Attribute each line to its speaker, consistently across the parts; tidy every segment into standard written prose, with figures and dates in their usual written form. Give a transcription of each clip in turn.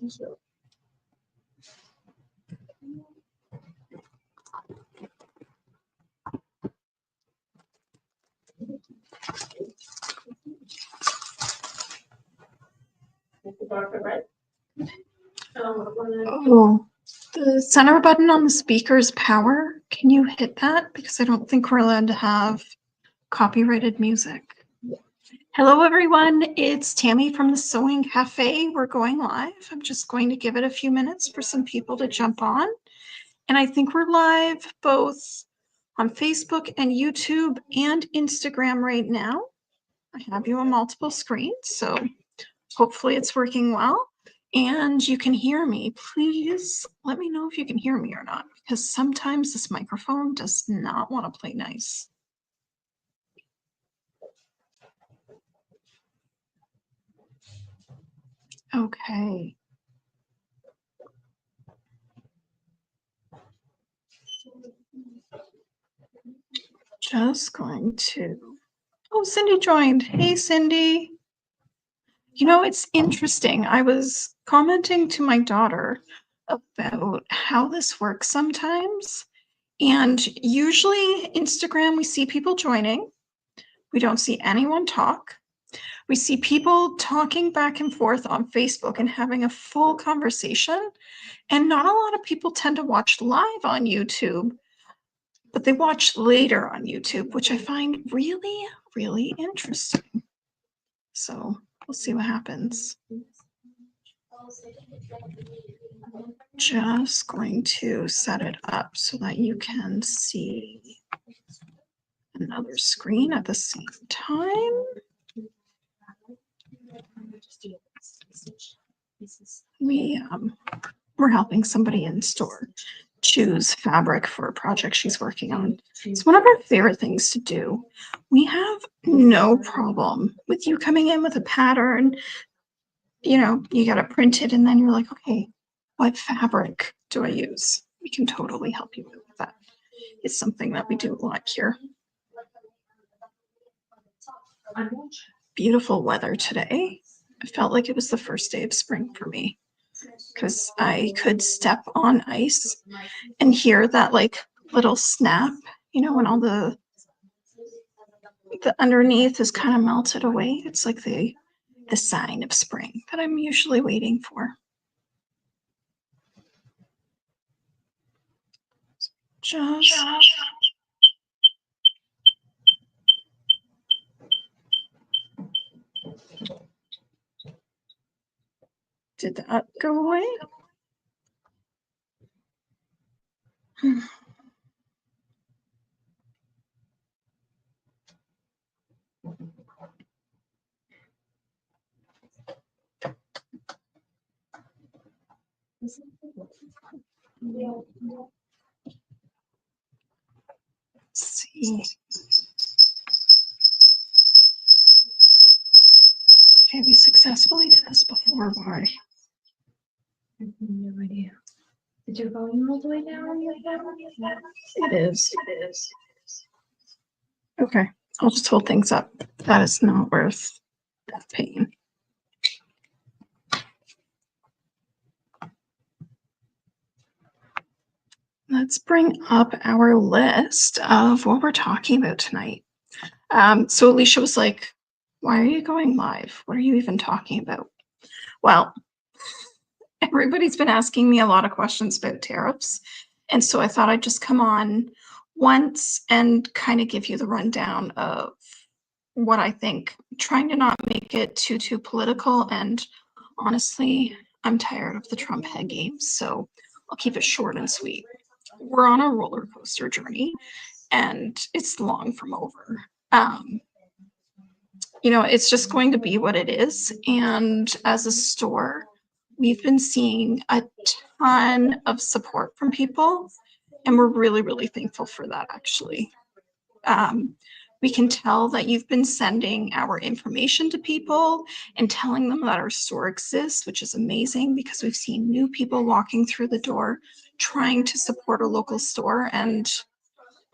Speaker 1: Oh, the center button on the speaker's power. Can you hit that? Because I don't think we're allowed to have copyrighted music. Hello, everyone. It's Tammy from the Sewing Cafe. We're going live. I'm just going to give it a few minutes for some people to jump on. And I think we're live both on Facebook and YouTube and Instagram right now. I have you on multiple screens, so hopefully it's working well. And you can hear me. Please let me know if you can hear me or not, because sometimes this microphone does not want to play nice. Okay. Just going to, oh, Cindy joined. Hey, Cindy. You know, it's interesting. I was commenting to my daughter about how this works sometimes. And usually Instagram, we see people joining. We don't see anyone talk. We see people talking back and forth on Facebook and having a full conversation. And not a lot of people tend to watch live on YouTube, but they watch later on YouTube, which I find really, really interesting. So we'll see what happens. Just going to set it up so that you can see another screen at the same time. We're helping somebody in store choose fabric for a project she's working on. It's one of our favorite things to do. We have no problem with you coming in with a pattern. You know, you got to print it and then you're like, okay, what fabric do I use? We can totally help you with that. It's something that we do a lot here. Beautiful weather today. I felt like it was the first day of spring for me because I could step on ice and hear that like little snap, you know, when all the underneath is kind of melted away. It's like the sign of spring that I'm usually waiting for. Just did that go away? Let's see. Okay, we successfully did this before. Why?
Speaker 2: I have no idea. Is your volume all the way down?
Speaker 1: It is. It is. Okay, I'll just hold things up. That is not worth that pain. Let's bring up our list of what we're talking about tonight. So Alicia was like, why are you going live? What are you even talking about? Well, everybody's been asking me a lot of questions about tariffs. And so I thought I'd just come on once and kind of give you the rundown of what I think, trying to not make it too political. And honestly, I'm tired of the Trump head games, so I'll keep it short and sweet. We're on a roller coaster journey and it's long from over. You know, it's just going to be what it is. And as a store, we've been seeing a ton of support from people, and we're really, really thankful for that, actually. We can tell that you've been sending our information to people and telling them that our store exists, which is amazing because we've seen new people walking through the door trying to support a local store. And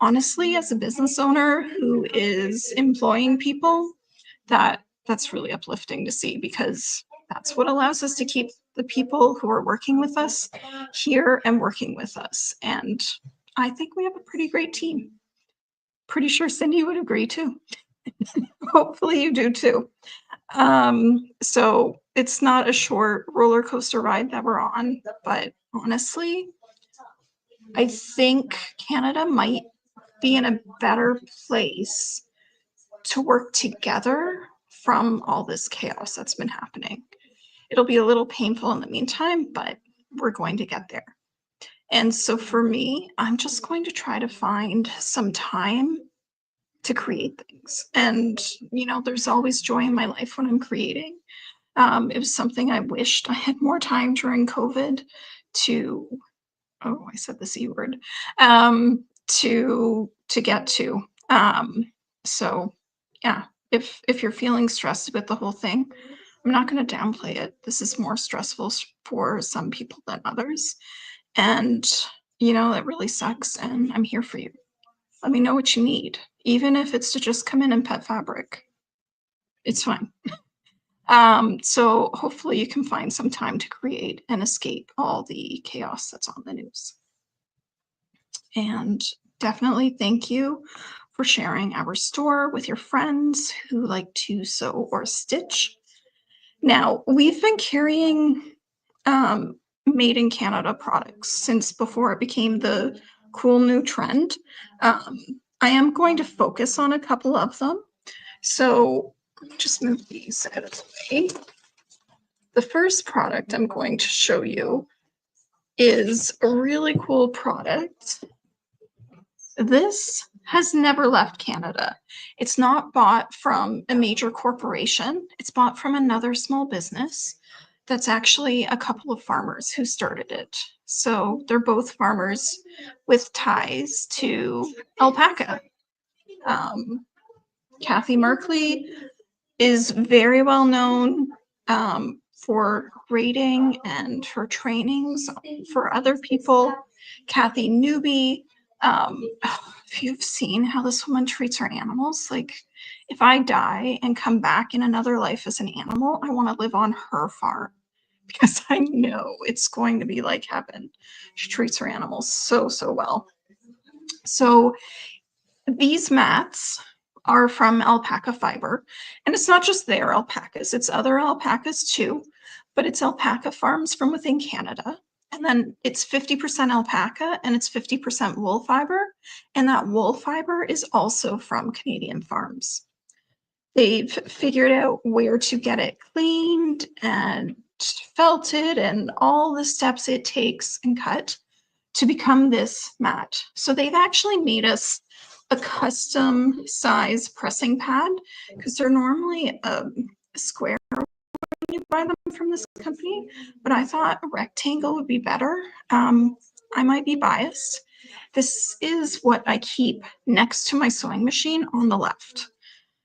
Speaker 1: honestly, as a business owner who is employing people, that's really uplifting to see, because That's what allows us to keep the people who are working with us here and working with us. And I think we have a pretty great team. Pretty sure Cindy would agree too. Hopefully you do too. So it's not a short roller coaster ride that we're on, but honestly, I think Canada might be in a better place to work together from all this chaos that's been happening. It'll be a little painful in the meantime, but we're going to get there. And so for me, I'm just going to try to find some time to create things. And, you know, there's always joy in my life when I'm creating. It was something I wished I had more time during COVID to, oh, I said the C word, to get to. So yeah, if you're feeling stressed with the whole thing, I'm not going to downplay it. This is more stressful for some people than others. And, you know, it really sucks. And I'm here for you. Let me know what you need, even if it's to just come in and pet fabric. It's fine. So hopefully you can find some time to create and escape all the chaos that's on the news. And definitely thank you for sharing our store with your friends who like to sew or stitch. Now, we've been carrying made in Canada products since before it became the cool new trend. I am going to focus on a couple of them. So let me just move these out of the way. The first product I'm going to show you is a really cool product. This has never left Canada. It's not bought from a major corporation. It's bought from another small business that's actually a couple of farmers who started it. So they're both farmers with ties to alpaca. Kathy Merkley is very well known for grading and her trainings for other people. Kathy Newby, if you've seen how this woman treats her animals, like if I die and come back in another life as an animal, I want to live on her farm because I know it's going to be like heaven. She treats her animals so, so well. So these mats are from alpaca fiber, and it's not just their alpacas, it's other alpacas too, but it's alpaca farms from within Canada. And then it's 50% alpaca and it's 50% wool fiber. And that wool fiber is also from Canadian farms. They've figured out where to get it cleaned and felted and all the steps it takes and cut to become this mat. So they've actually made us a custom size pressing pad because they're normally a square when you buy them from this company, but I thought a rectangle would be better. I might be biased. This is what I keep next to my sewing machine on the left.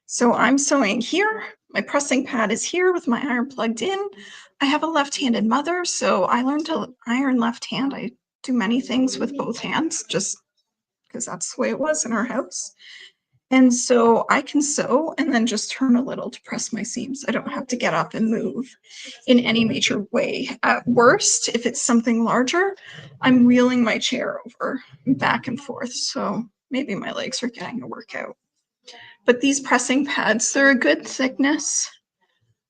Speaker 1: So I'm sewing here. My pressing pad is here with my iron plugged in. I have a left-handed mother, so I learned to iron left hand. I do many things with both hands just because that's the way it was in our house. And so I can sew and then just turn a little to press my seams. I don't have to get up and move in any major way. At worst, if it's something larger, I'm wheeling my chair over back and forth. So maybe my legs are getting a workout. But these pressing pads, they're a good thickness.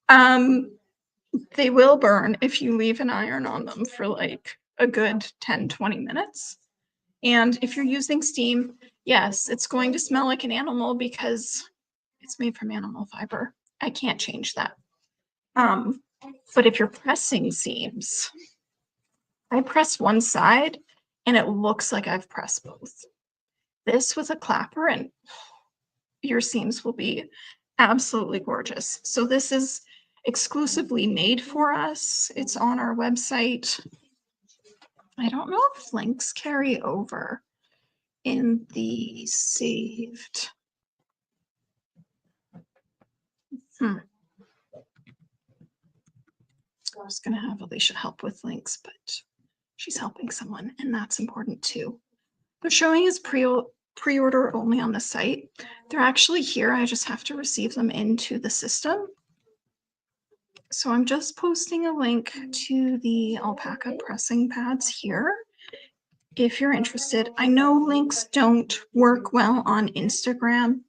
Speaker 1: They will burn if you leave an iron on them for like a good 10, 20 minutes. And if you're using steam, yes, it's going to smell like an animal because it's made from animal fiber. I can't change that. But if you're pressing seams, I press one side and it looks like I've pressed both. This with a clapper and your seams will be absolutely gorgeous. So this is exclusively made for us. It's on our website. I don't know if links carry over in the saved. I was going to have Alicia help with links, but she's helping someone, and that's important too. They're showing as pre-order only on the site. They're actually here. I just have to receive them into the system. So I'm just posting a link to the alpaca pressing pads here. If you're interested, I know links don't work well on Instagram.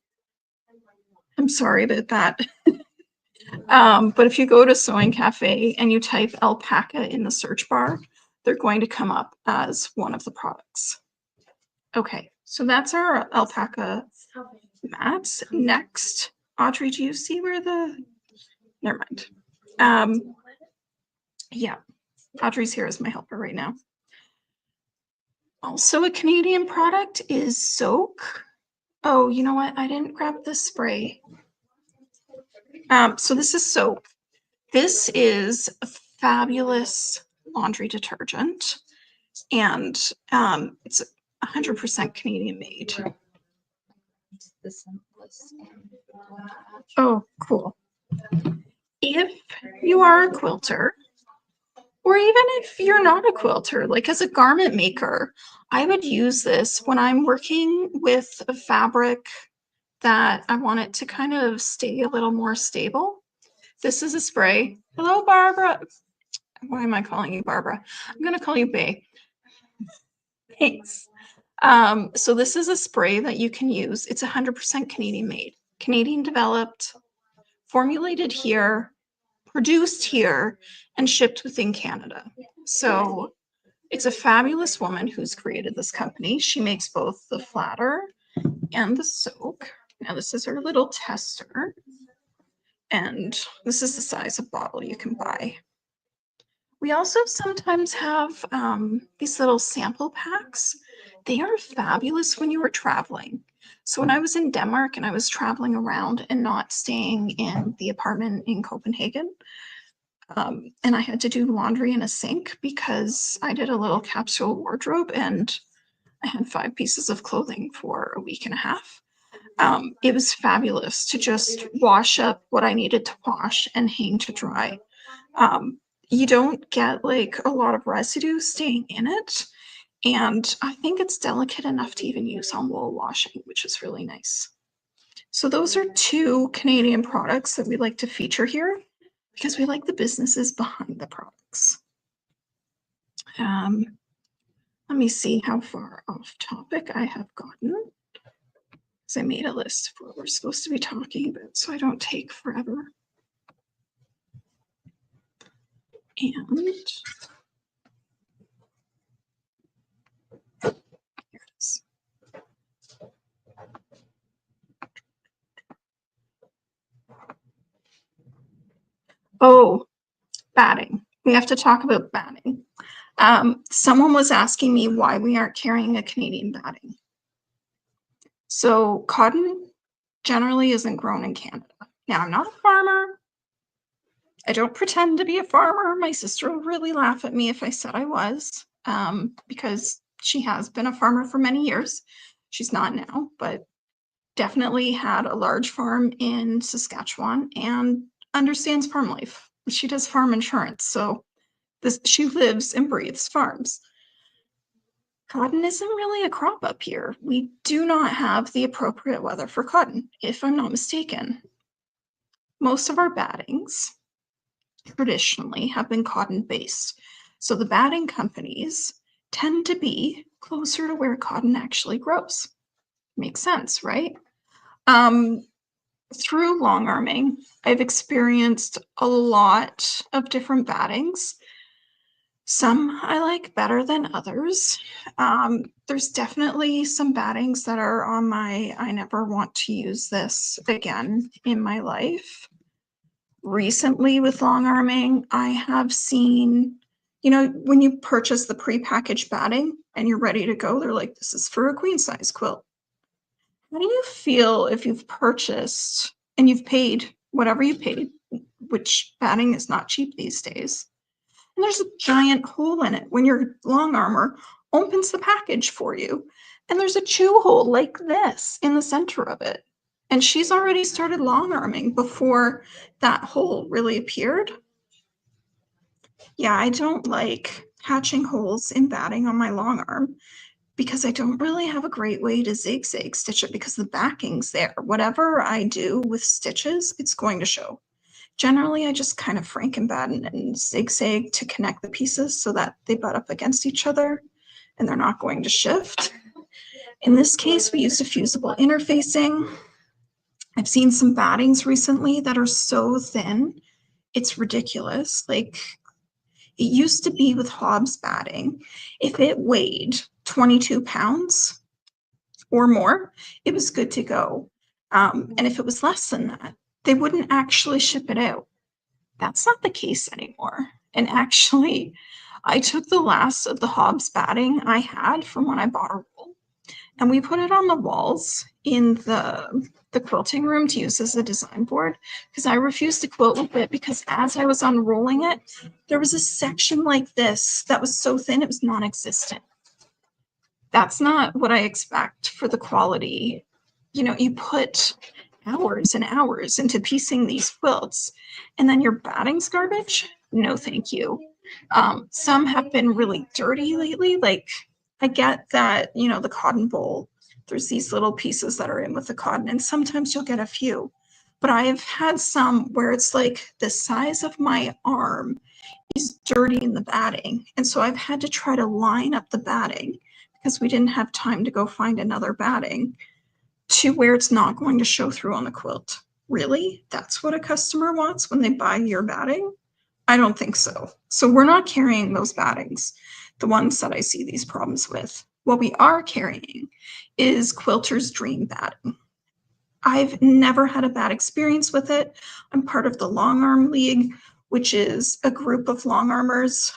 Speaker 1: I'm sorry about that. But if you go to Sewing Cafe and you type alpaca in the search bar, they're going to come up as one of the products. Okay, so that's our alpaca mats. Next, Audrey, do you see where the, never mind. Yeah, Audrey's here as my helper right now. Also a Canadian product is Soak. Oh, you know what? I didn't grab the spray. So this is Soak. This is a fabulous laundry detergent, and it's 100% Canadian made.
Speaker 2: The simplest.
Speaker 1: Oh, cool. If you are a quilter, or even if you're not a quilter, like as a garment maker, I would use this when I'm working with a fabric that I want it to kind of stay a little more stable. This is a spray. Hello, Barbara. Why am I calling you Barbara? I'm going to call you Bay. Thanks. So this is a spray that you can use. It's 100% Canadian made, Canadian developed, formulated here, produced here, and shipped within Canada. So it's a fabulous woman who's created this company. She makes both the flatter and the soak. Now this is her little tester. And this is the size of bottle you can buy. We also sometimes have these little sample packs. They are fabulous when you are traveling. So when I was in Denmark and I was traveling around and not staying in the apartment in Copenhagen, and I had to do laundry in a sink because I did a little capsule wardrobe and I had 5 pieces of clothing for a week and a half. It was fabulous to just wash up what I needed to wash and hang to dry. You don't get like a lot of residue staying in it. And I think it's delicate enough to even use on wool washing, which is really nice. So those are 2 Canadian products that we like to feature here because we like the businesses behind the products. Let me see how far off topic I have gotten. So I made a list of what we're supposed to be talking about so I don't take forever. And here it is. Oh, batting. We have to talk about batting. Someone was asking me why we aren't carrying a Canadian batting. So cotton generally isn't grown in Canada. Now, I'm not a farmer. I don't pretend to be a farmer. My sister will really laugh at me if I said I was, because she has been a farmer for many years. She's not now, but definitely had a large farm in Saskatchewan and understands farm life. She does farm insurance, so she lives and breathes farms. Cotton isn't really a crop up here. We do not have the appropriate weather for cotton, if I'm not mistaken. Most of our battings traditionally have been cotton based. So the batting companies tend to be closer to where cotton actually grows. Makes sense, right? Through long arming, I've experienced a lot of different battings. Some I like better than others. There's definitely some battings that are on my I never want to use this again in my life. Recently with long arming, I have seen, you know, when you purchase the prepackaged batting and you're ready to go, they're like, this is for a queen size quilt. How do you feel if you've purchased and you've paid whatever you paid, which batting is not cheap these days, and there's a giant hole in it when your long armor opens the package for you, and there's a chew hole like this in the center of it, and she's already started long arming before that hole really appeared? Yeah, I don't like hatching holes in batting on my long arm because I don't really have a great way to zigzag stitch it because the backing's there. Whatever I do with stitches, it's going to show. Generally, I just kind of frankenbatten and zigzag to connect the pieces so that they butt up against each other and they're not going to shift. In this case, we used a fusible interfacing. I've seen some battings recently that are so thin, it's ridiculous. Like, it used to be with Hobbs batting, if it weighed 22 pounds or more, it was good to go. And if it was less than that, they wouldn't actually ship it out. That's not the case anymore. And actually, I took the last of the Hobbs batting I had from when I bought a roll, and we put it on the walls in the quilting room to use as a design board, because I refused to quilt with it, because as I was unrolling it, there was a section like this that was so thin it was non-existent. That's not what I expect for the quality. You know, you put hours and hours into piecing these quilts, and then your batting's garbage? No, thank you. Some have been really dirty lately. Like, I get that, you know, the cotton bowl, there's these little pieces that are in with the cotton, and sometimes you'll get a few. But I've had some where it's like the size of my arm is dirty in the batting. And so I've had to try to line up the batting, because we didn't have time to go find another batting, to where it's not going to show through on the quilt. Really? That's what a customer wants when they buy your batting? I don't think so. So we're not carrying those battings, the ones that I see these problems with. What we are carrying is Quilter's Dream batting. I've never had a bad experience with it. I'm part of the Long Arm League, which is a group of long armers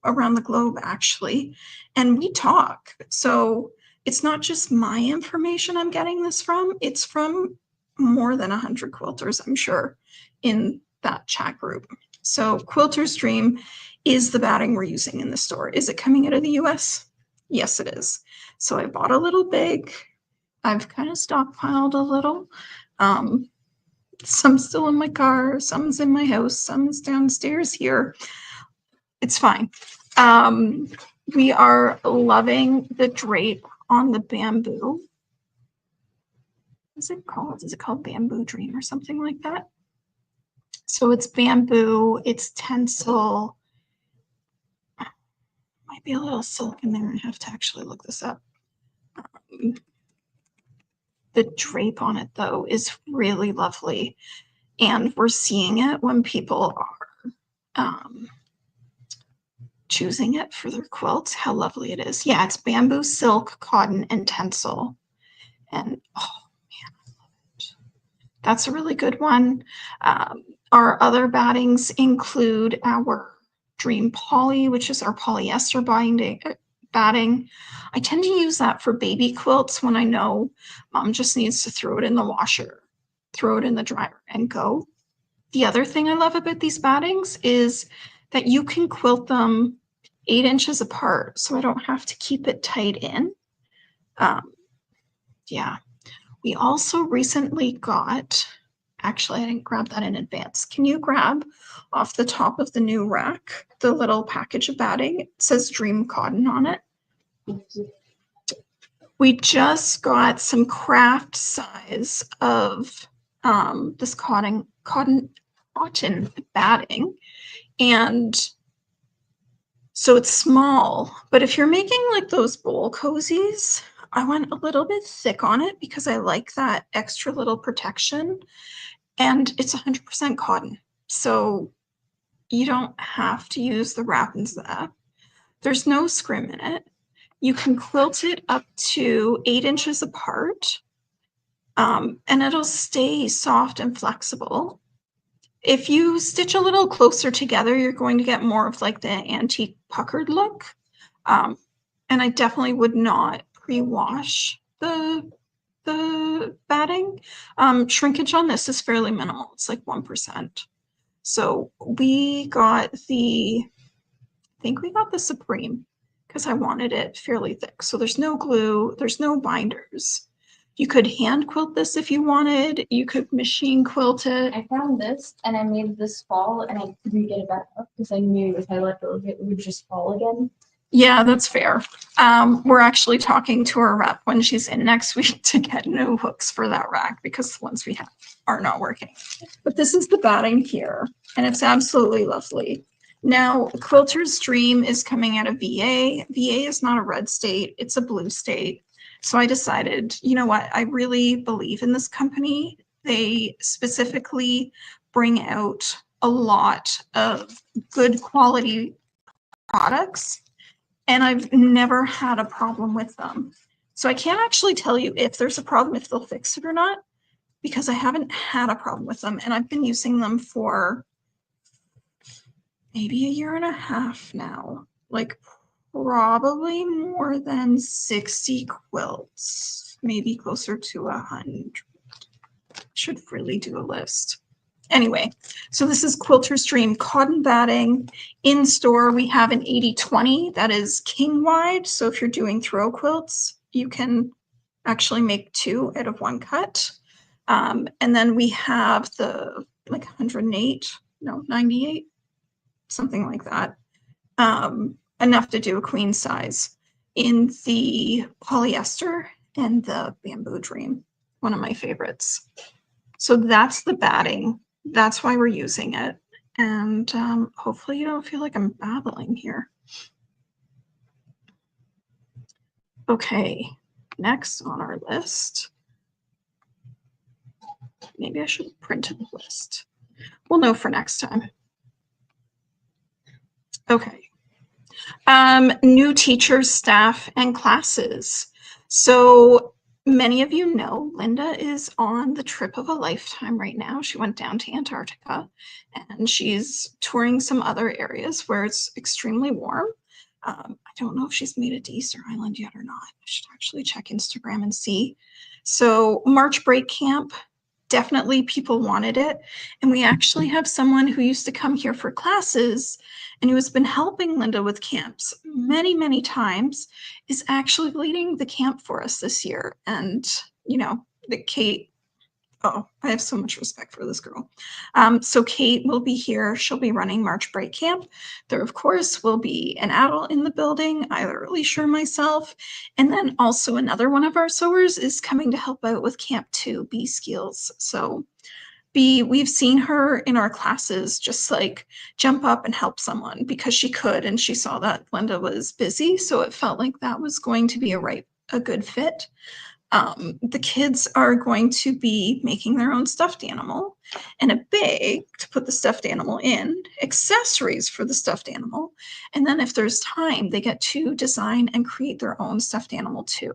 Speaker 1: around the globe, actually, and we talk. So it's not just my information I'm getting this from, it's from more than 100 quilters, I'm sure, in that chat group. So Quilter's Dream is the batting we're using in the store. Is it coming out of the US? Yes, it is. So I bought a little big. I've kind of stockpiled a little. Some still in my car, some's in my house, some's downstairs here. It's fine. We are loving the drape on the bamboo. What's it called? Is it called Bamboo Dream or something like that? So it's bamboo, it's tencel. Might be a little silk in there. I have to actually look this up. The drape on it, though, is really lovely. And we're seeing it when people are choosing it for their quilts, how lovely it is. Yeah, it's bamboo, silk, cotton, and tencel. And oh man, I love it. That's a really good one. Our other battings include our Dream Poly, which is our polyester batting. I tend to use that for baby quilts when I know mom just needs to throw it in the washer, throw it in the dryer, and go. The other thing I love about these battings is that you can quilt them 8 inches apart, so I don't have to keep it tight in. Yeah. We also recently got, actually, I didn't grab that in advance. Can you grab off the top of the new rack the little package of batting? It says Dream Cotton on it. We just got some craft size of this cotton batting, and so it's small, but if you're making like those bowl cozies, I went a little bit thick on it because I like that extra little protection, and it's 100% cotton. So you don't have to use the wrap and zap. There's no scrim in it. You can quilt it up to 8 inches apart, and it'll stay soft and flexible. If you stitch a little closer together, you're going to get more of like the antique puckered look. And I definitely would not pre-wash the batting. Shrinkage on this is fairly minimal. It's like 1%. So we got I think we got the Supreme because I wanted it fairly thick. So there's no glue, there's no binders. You could hand quilt this if you wanted. You could machine quilt it.
Speaker 2: I found this and I made this fall and I couldn't get it back up because I knew if I let go of it, it would just fall again.
Speaker 1: Yeah, that's fair. We're actually talking to our rep when she's in next week to get new hooks for that rack because the ones we have are not working. But this is the batting here, and it's absolutely lovely. Now, Quilter's Dream is coming out of VA. VA is not a red state, it's a blue state. So I decided, you know what, I really believe in this company. They specifically bring out a lot of good quality products, and I've never had a problem with them. So I can't actually tell you if there's a problem, if they'll fix it or not, because I haven't had a problem with them. And I've been using them for maybe a year and a half now, like probably more than 60 quilts, maybe closer to 100. Should really do a list. Anyway, so this is Quilter's Dream cotton batting. In store, we have an 80-20 that is king wide. So if you're doing throw quilts, you can actually make 2 out of 1 cut. And then we have the like 108, no, 98, something like that. Enough to do a queen size in the polyester and the Bamboo Dream, one of my favorites. So that's the batting. That's why we're using it. And hopefully you don't feel like I'm babbling here. Okay, next on our list. Maybe I should have printed the list. We'll know for next time. Okay. New teachers, staff, and classes. So many of you know Linda is on the trip of a lifetime right now. She went down to Antarctica and she's touring some other areas where it's extremely warm. I don't know if she's made a de-Easter Island yet or not. I should actually check Instagram and see. So March break camp, definitely people wanted it. And we actually have someone who used to come here for classes and who has been helping Linda with camps many, many times, is actually leading the camp for us this year. And, you know, the Kate, oh, I have so much respect for this girl. So Kate will be here. She'll be running March break camp. There, of course, will be an adult in the building, either Alicia or myself. And then also another one of our sewers is coming to help out with Camp 2, B Skills. So we've seen her in our classes just like jump up and help someone because she could, and she saw that Linda was busy. So it felt like that was going to be a good fit. The kids are going to be making their own stuffed animal and a bag to put the stuffed animal in, accessories for the stuffed animal. And then if there's time, they get to design and create their own stuffed animal too.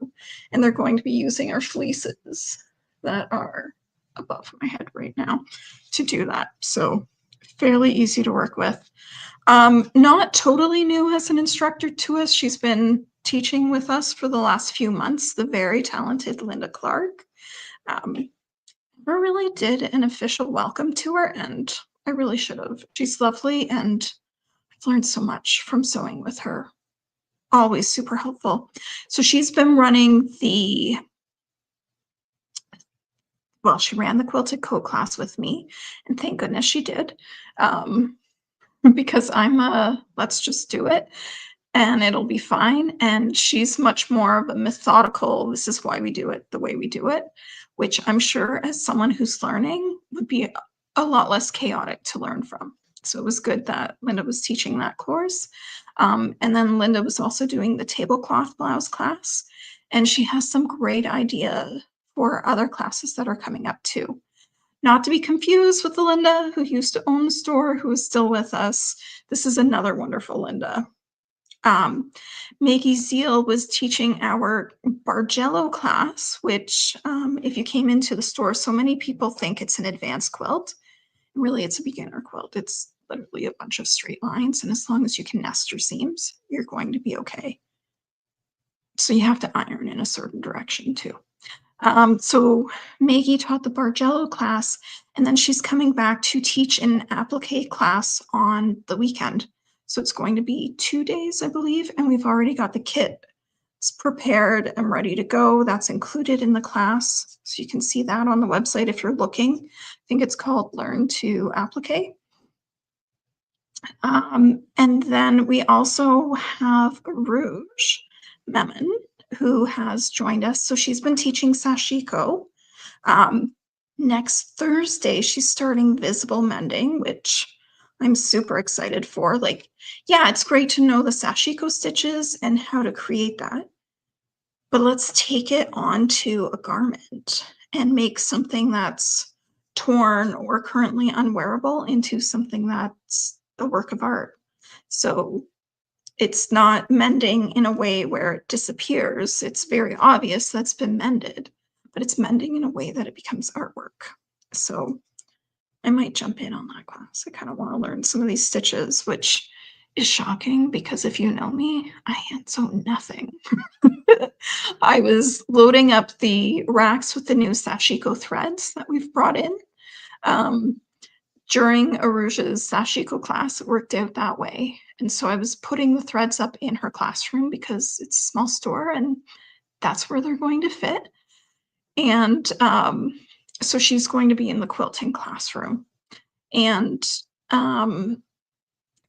Speaker 1: And they're going to be using our fleeces that are above my head right now to do that. So fairly easy to work with. Not totally new as an instructor to us. She's been teaching with us for the last few months, the very talented Linda Clark. Never really did an official welcome to her, and I really should have. She's lovely, and I've learned so much from sewing with her. Always super helpful. So she's been running she ran the Quilted Coat class with me, and thank goodness she did, because I'm let's just do it and it'll be fine. And she's much more of a methodical, this is why we do it the way we do it, which I'm sure as someone who's learning would be a lot less chaotic to learn from. So it was good that Linda was teaching that course. And then Linda was also doing the tablecloth blouse class, and she has some great ideas for other classes that are coming up too. Not to be confused with the Linda who used to own the store, who is still with us. This is another wonderful Linda. Maggie Zeal was teaching our Bargello class, which if you came into the store, so many people think it's an advanced quilt. Really, it's a beginner quilt. It's literally a bunch of straight lines, and as long as you can nest your seams, you're going to be okay. So you have to iron in a certain direction too. So Maggie taught the Bargello class, and then she's coming back to teach an applique class on the weekend. So it's going to be 2 days, I believe, and we've already got the kit. It's prepared and ready to go. That's included in the class. So you can see that on the website if you're looking. I think it's called Learn to Applique. And then we also have Rouge Memon, who has joined us. So she's been teaching Sashiko. Um, Next Thursday, she's starting visible mending, which I'm super excited for. Like, yeah, it's great to know the Sashiko stitches and how to create that. But let's take it onto a garment and make something that's torn or currently unwearable into something that's a work of art. So it's not mending in a way where it disappears. It's very obvious that's been mended, but it's mending in a way that it becomes artwork. So I might jump in on that class. I kind of want to learn some of these stitches, which is shocking because if you know me, I hand sew nothing. I was loading up the racks with the new Sashiko threads that we've brought in. Um, During Aruja's Sashiko class, it worked out that way. And so I was putting the threads up in her classroom because it's a small store and that's where they're going to fit. And so she's going to be in the quilting classroom. And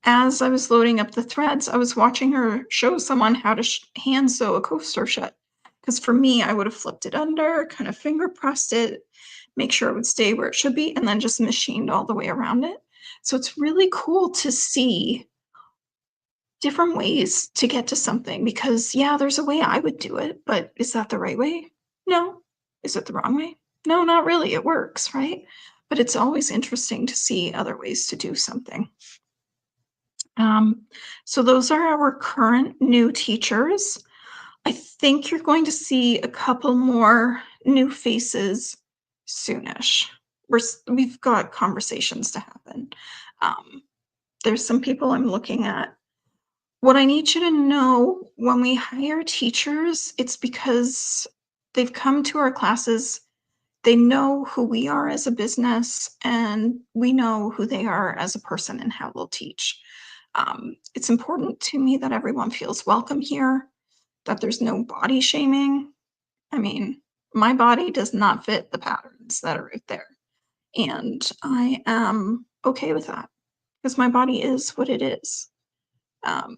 Speaker 1: as I was loading up the threads, I was watching her show someone how to hand sew a coaster shut. Because for me, I would have flipped it under, kind of finger pressed it, make sure it would stay where it should be, and then just machined all the way around it. So it's really cool to see different ways to get to something because, yeah, there's a way I would do it, but is that the right way? No. Is it the wrong way? No, not really. It works, right? But it's always interesting to see other ways to do something. So those are our current new teachers. I think you're going to see a couple more new faces soonish. We've got conversations to happen. There's some people I'm looking at. What I need you to know when we hire teachers, it's because they've come to our classes, they know who we are as a business, and we know who they are as a person and how they'll teach. It's important to me that everyone feels welcome here, that there's no body shaming. I mean, my body does not fit the patterns that are out there. And I am okay with that because my body is what it is. Um,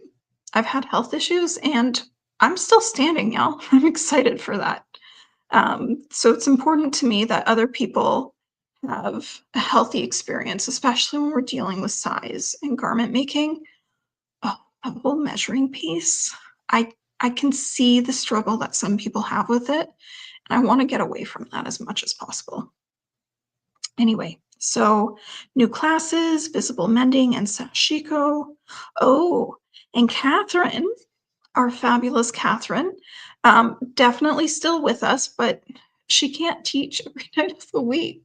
Speaker 1: I've had health issues and I'm still standing, y'all. I'm excited for that. So it's important to me that other people have a healthy experience, especially when we're dealing with size and garment making. Oh, a whole measuring piece. I I can see the struggle that some people have with it, and I want to get away from that as much as possible. Anyway, so new classes, visible mending and sashiko. Oh, and Catherine, our fabulous Catherine, definitely still with us, but she can't teach every night of the week.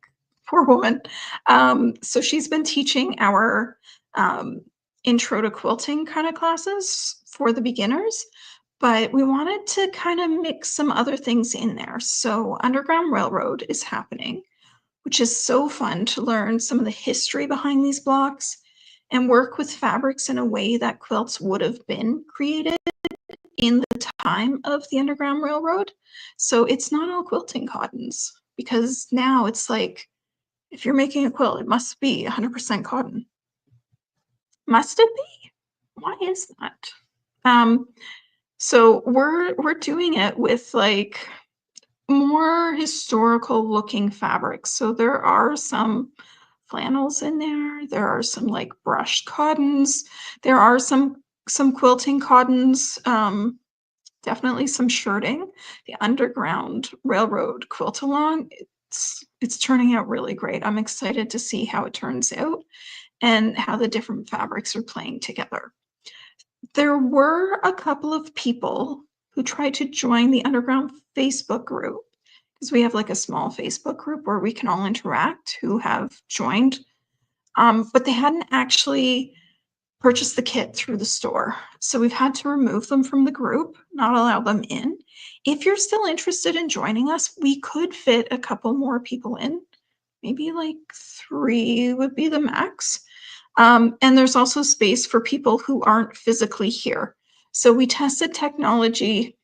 Speaker 1: Poor woman. So she's been teaching our um, intro to quilting kind of classes for the beginners, but we wanted to kind of mix some other things in there. So Underground Railroad is happening, which is so fun to learn some of the history behind these blocks and work with fabrics in a way that quilts would have been created in the time of the Underground Railroad. So it's not all quilting cottons because now it's like if you're making a quilt, it must be 100% cotton. Must it be? Why is that? Um, so we're doing it with like more historical looking fabrics. So there are some flannels in there. There are some like brushed cottons. There are some quilting cottons. Definitely some shirting. The Underground Railroad quilt along. It's turning out really great. I'm excited to see how it turns out and how the different fabrics are playing together. There were a couple of people who tried to join the Underground Facebook group because we have like a small Facebook group where we can all interact who have joined, but they hadn't actually purchased the kit through the store. So we've had to remove them from the group, not allow them in. If you're still interested in joining us, we could fit a couple more people in. Maybe like 3 would be the max. And there's also space for people who aren't physically here. So we tested technology.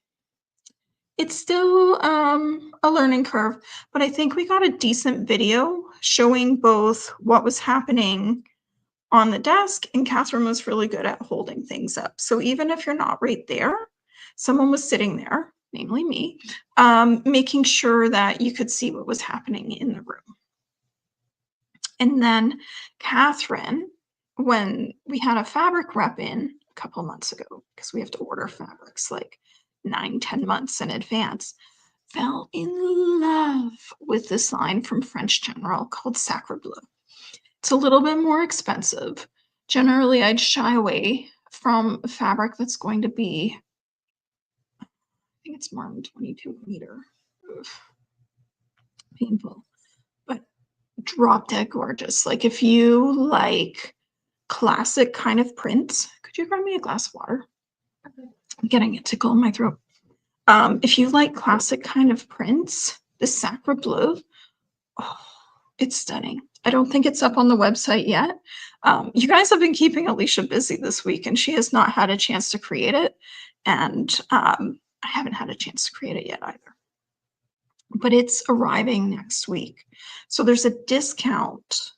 Speaker 1: It's still a learning curve, but I think we got a decent video showing both what was happening on the desk, and Catherine was really good at holding things up. So even if you're not right there, someone was sitting there, namely me, making sure that you could see what was happening in the room. And then Catherine, when we had a fabric rep in a couple months ago, because we have to order fabrics like 9-10 months in advance, fell in love with this line from French General called Sacre Bleu. It's a little bit more expensive. Generally, I'd shy away from a fabric that's going to be, I think it's more than 22 meter. Oof. Painful. But drop dead gorgeous. Like if you like classic kind of prints, could you grab me a glass of water?
Speaker 2: Okay.
Speaker 1: I'm getting a tickle in my throat. If you like classic kind of prints, the Sacre Bleu, oh, it's stunning. I don't think it's up on the website yet. You guys have been keeping Alicia busy this week, and she has not had a chance to create it. And I haven't had a chance to create it yet either. But it's arriving next week. So there's a discount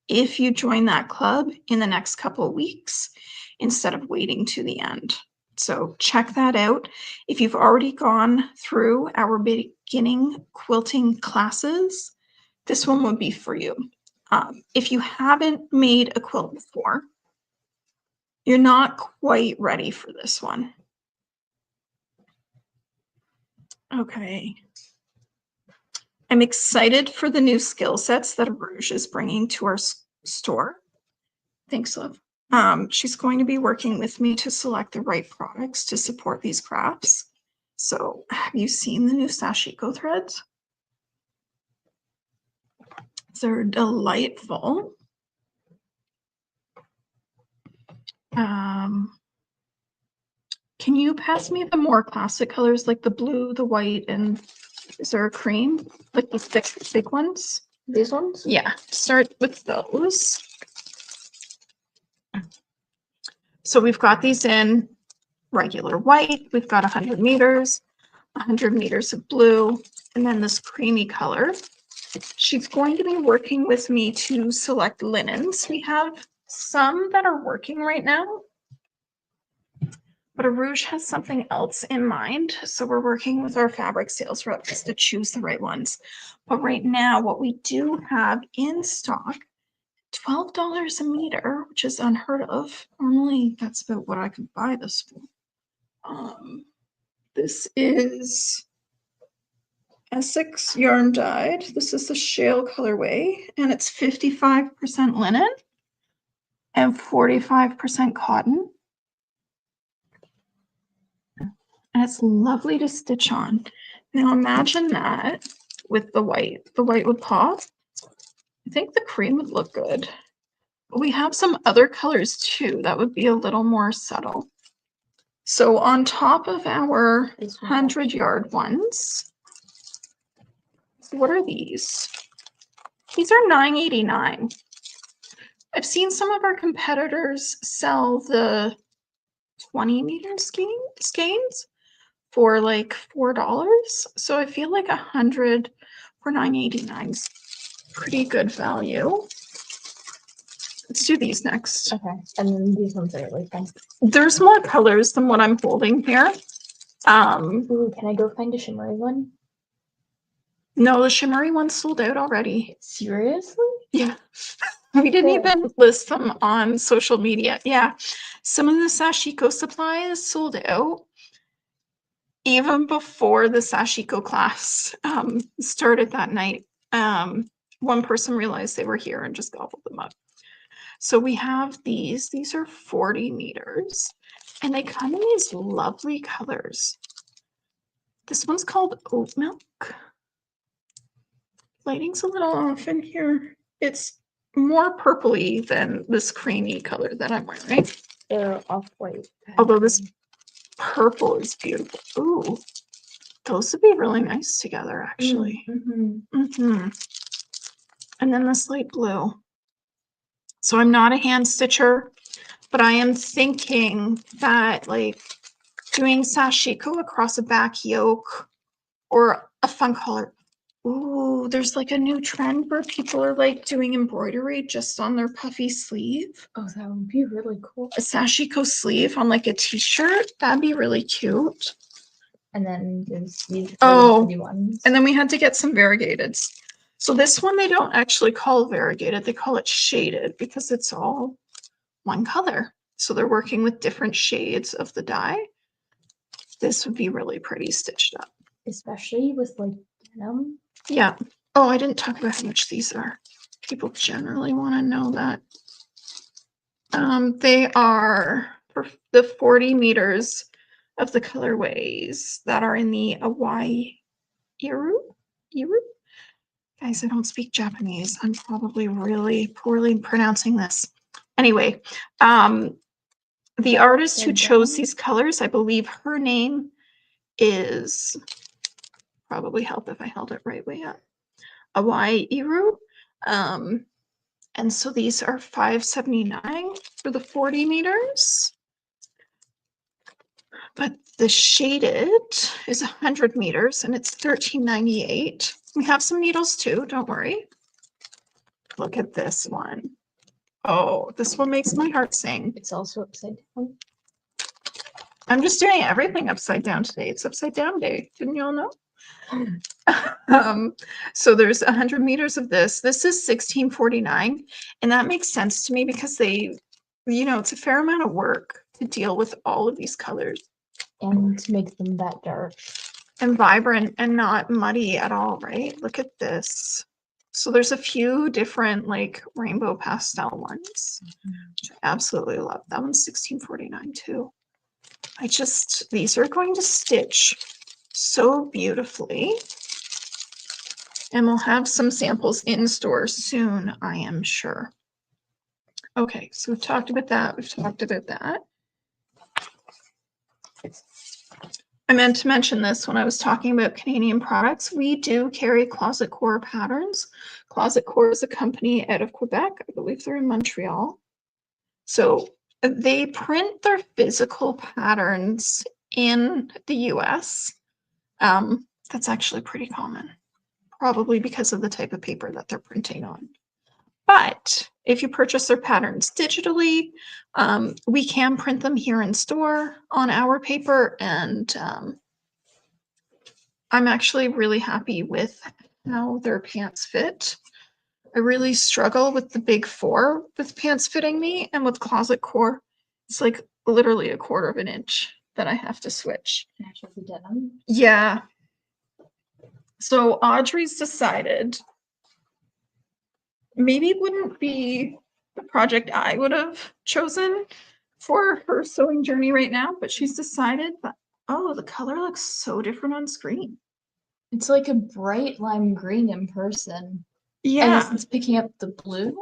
Speaker 1: if you join that club in the next couple of weeks instead of waiting to the end. So check that out. If you've already gone through our beginning quilting classes, this one would be for you. If you haven't made a quilt before, you're not quite ready for this one. Okay. I'm excited for the new skill sets that Rouge is bringing to our store. Thanks, love. She's going to be working with me to select the right products to support these crafts. So have you seen the new Sashiko threads? They're delightful. Can you pass me the more classic colors like the blue, the white, and is there a cream? Like the thick ones?
Speaker 2: These ones?
Speaker 1: Yeah, start with those. So we've got these in regular white. We've got 100 meters, 100 meters of blue, and then this creamy color. She's going to be working with me to select linens. We have some that are working right now, but Rouge has something else in mind. So we're working with our fabric sales reps to choose the right ones. But right now, what we do have in stock, $12 a meter, which is unheard of. Normally, that's about what I could buy this for. This is Essex yarn dyed. This is the shale colorway, and it's 55% linen and 45% cotton. And it's lovely to stitch on. Now imagine that with the white. The white would pop. I think the cream would look good. But we have some other colors too that would be a little more subtle. So on top of our 100-yard ones, what are these? These are $9.89. I've seen some of our competitors sell the 20-meter skeins for like $4. So I feel like 100 for $9.89 is pretty good value. Let's do these next.
Speaker 2: Okay, and then these ones are really fun.
Speaker 1: There's more colors than what I'm holding here.
Speaker 2: Ooh, can I go find a shimmery one?
Speaker 1: No, the shimmery one's sold out already.
Speaker 2: Seriously?
Speaker 1: Yeah. We didn't
Speaker 2: Yeah.
Speaker 1: even list them on social media. Yeah. Some of the Sashiko supplies sold out even before the Sashiko class started that night. One person realized they were here and just gobbled them up. So we have these. These are 40 meters, and they come in these lovely colors. This one's called Oat Milk. Lighting's a little off in here. It's more purpley than this creamy color that I'm wearing.
Speaker 2: They're off-white.
Speaker 1: Although this purple is beautiful. Ooh, those would be really nice together, actually.
Speaker 2: Mm-hmm.
Speaker 1: And then this light blue. So I'm not a hand stitcher, but I am thinking that like doing sashiko across a back yoke or a fun color. Ooh, there's like a new trend where people are like doing embroidery just on their puffy sleeve.
Speaker 2: Oh, that would be really cool.
Speaker 1: A sashiko sleeve on like a t-shirt. That'd be really cute.
Speaker 2: And then there's these
Speaker 1: Oh,
Speaker 2: pretty ones.
Speaker 1: and then we had to get some variegated. So this one they don't actually call variegated, they call it shaded because it's all one color. So they're working with different shades of the dye. This would be really pretty stitched up.
Speaker 2: Especially with like denim.
Speaker 1: Yeah. Oh, I didn't talk about how much these are. People generally want to know that. They are for the 40 meters of the colorways that are in the Hawaii Iru. Guys, I don't speak Japanese. I'm probably really poorly pronouncing this. Anyway, the artist who chose these colors, I believe her name is, probably help if I held it right way up, Hawaii Iru. And so these are $5.79 for the 40 meters. But the shaded is 100 meters and it's $13.98. We have some needles too, don't worry. Look at this one. Oh, this one makes my heart sing.
Speaker 2: It's also upside down.
Speaker 1: I'm just doing everything upside down today. It's upside down day. Didn't y'all know? So there's 100 meters of this. This is $16.49, and that makes sense to me because they, it's a fair amount of work to deal with all of these colors
Speaker 2: And to make them that dark.
Speaker 1: and vibrant and not muddy at all, right? Look at this. So there's a few different like rainbow pastel ones, which I absolutely love. That one's $16.49 too. These are going to stitch so beautifully. And we'll have some samples in store soon, I am sure. Okay, so we've talked about that. We've talked about that. I meant to mention this when I was talking about Canadian products. We do carry Closet Core patterns. Closet Core is a company out of Quebec. I believe they're in Montreal. So they print their physical patterns in the US. That's actually pretty common, probably because of the type of paper that they're printing on. But if you purchase their patterns digitally, we can print them here in store on our paper. And I'm actually really happy with how their pants fit. I really struggle with the big four with pants fitting me, and with Closet Core, it's like literally a quarter of an inch that I have to switch.
Speaker 2: Naturally denim.
Speaker 1: Yeah. So Audrey's decided maybe it wouldn't be the project I would have chosen for her sewing journey right now, but she's decided that, oh, the color looks so different on screen.
Speaker 2: It's like a bright lime green in person.
Speaker 1: Yeah.
Speaker 2: And it's picking up the blue.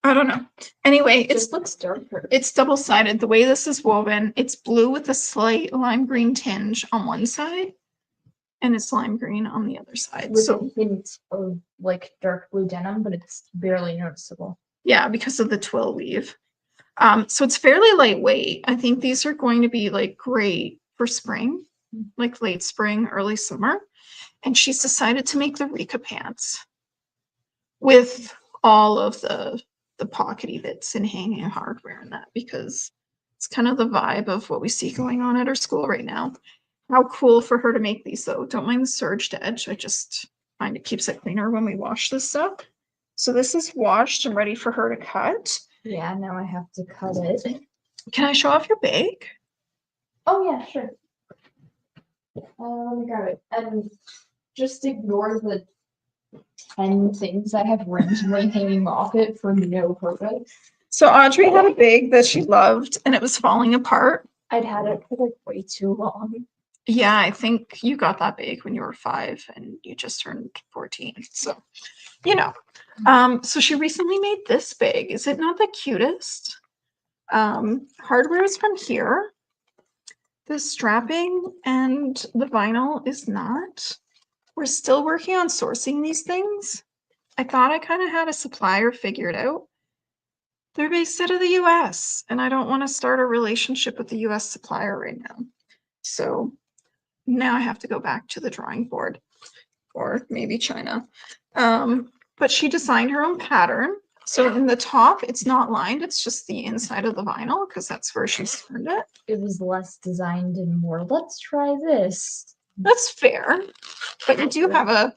Speaker 1: I don't know. Anyway,
Speaker 2: It just looks darker.
Speaker 1: It's double-sided. The way this is woven, it's blue with a slight lime green tinge on one side, and it's lime green on the other side.
Speaker 2: With
Speaker 1: So
Speaker 2: a hint of like dark blue denim, but it's barely noticeable.
Speaker 1: yeah, because of the twill weave. So it's fairly lightweight. I think these are going to be like great for spring, like late spring, early summer. And she's decided to make the Rika pants with all of the pockety bits and hanging hardware and that, because it's kind of the vibe of what we see going on at her school right now. How cool for her to make these though. Don't mind the serged edge. I just find it keeps it cleaner when we wash this stuff. So this is washed and ready for her to cut.
Speaker 2: Yeah, now I have to cut it.
Speaker 1: Can I show off your bag?
Speaker 2: Oh yeah, sure. Let me grab it. And just ignore the 10 things I have randomly hanging off it for no purpose.
Speaker 1: So Audrey had a bag that she loved and it was falling apart.
Speaker 2: I'd had it for like way too long.
Speaker 1: Yeah, I think you got that bag when you were 5 and you just turned 14. So, so she recently made this bag. Is it not the cutest? Hardware is from here. The strapping and the vinyl is not. We're still working on sourcing these things. I thought I kind of had a supplier figured out. They're based out of the US, and I don't want to start a relationship with the US supplier right now. So now I have to go back to the drawing board. or maybe China. But she designed her own pattern. So in the top, it's not lined, it's just the inside of the vinyl because that's where she's turned it.
Speaker 2: It was less designed and more, let's try this.
Speaker 1: That's fair. But you do have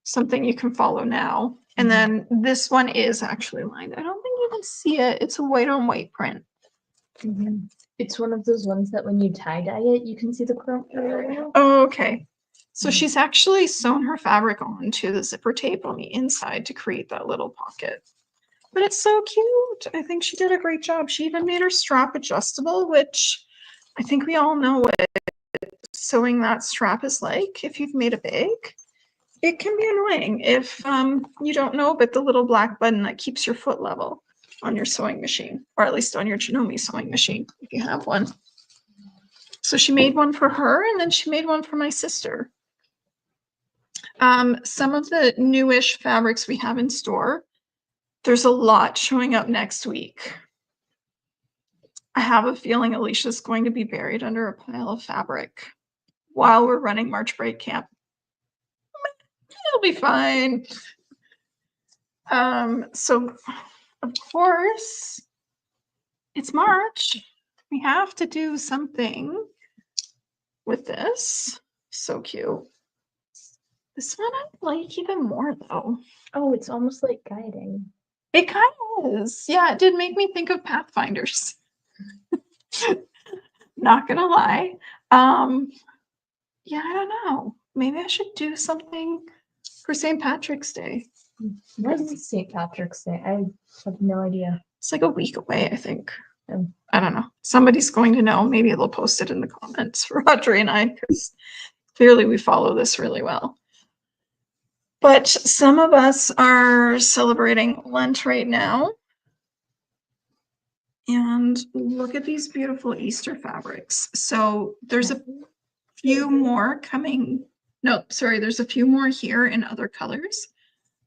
Speaker 1: something you can follow now. And then this one is actually lined. I don't think you can see it. It's a white on white print.
Speaker 2: It's one of those ones that when you tie-dye it, you can see the chrome area.
Speaker 1: Oh, okay. So she's actually sewn her fabric onto the zipper tape on the inside to create that little pocket. But it's so cute. I think she did a great job. She even made her strap adjustable, which I think we all know what sewing that strap is like. If you've made a bag, it can be annoying if you don't know, but the little black button that keeps your foot level on your sewing machine, or at least on your Janome sewing machine, if you have one. So she made one for her, and then she made one for my sister. Some of the newish fabrics we have in store, there's a lot showing up next week. I have a feeling Alicia's going to be buried under a pile of fabric while we're running March break camp. It'll be fine. So of course, it's March. We have to do something with this. So cute. This one I like even more though.
Speaker 2: Oh, it's almost like guiding.
Speaker 1: It kind of is. Yeah, it did make me think of Pathfinders. Not gonna lie. Yeah, I don't know. Maybe I should do something for St. Patrick's Day.
Speaker 2: When is St. Patrick's Day? I have no idea.
Speaker 1: It's like a week away, I think.
Speaker 2: Oh.
Speaker 1: I don't know. Somebody's going to know. Maybe they'll post it in the comments for Audrey and I, because clearly we follow this really well. But some of us are celebrating Lent right now. And look at these beautiful Easter fabrics. So there's a few more coming. No, sorry, there's a few more here in other colors.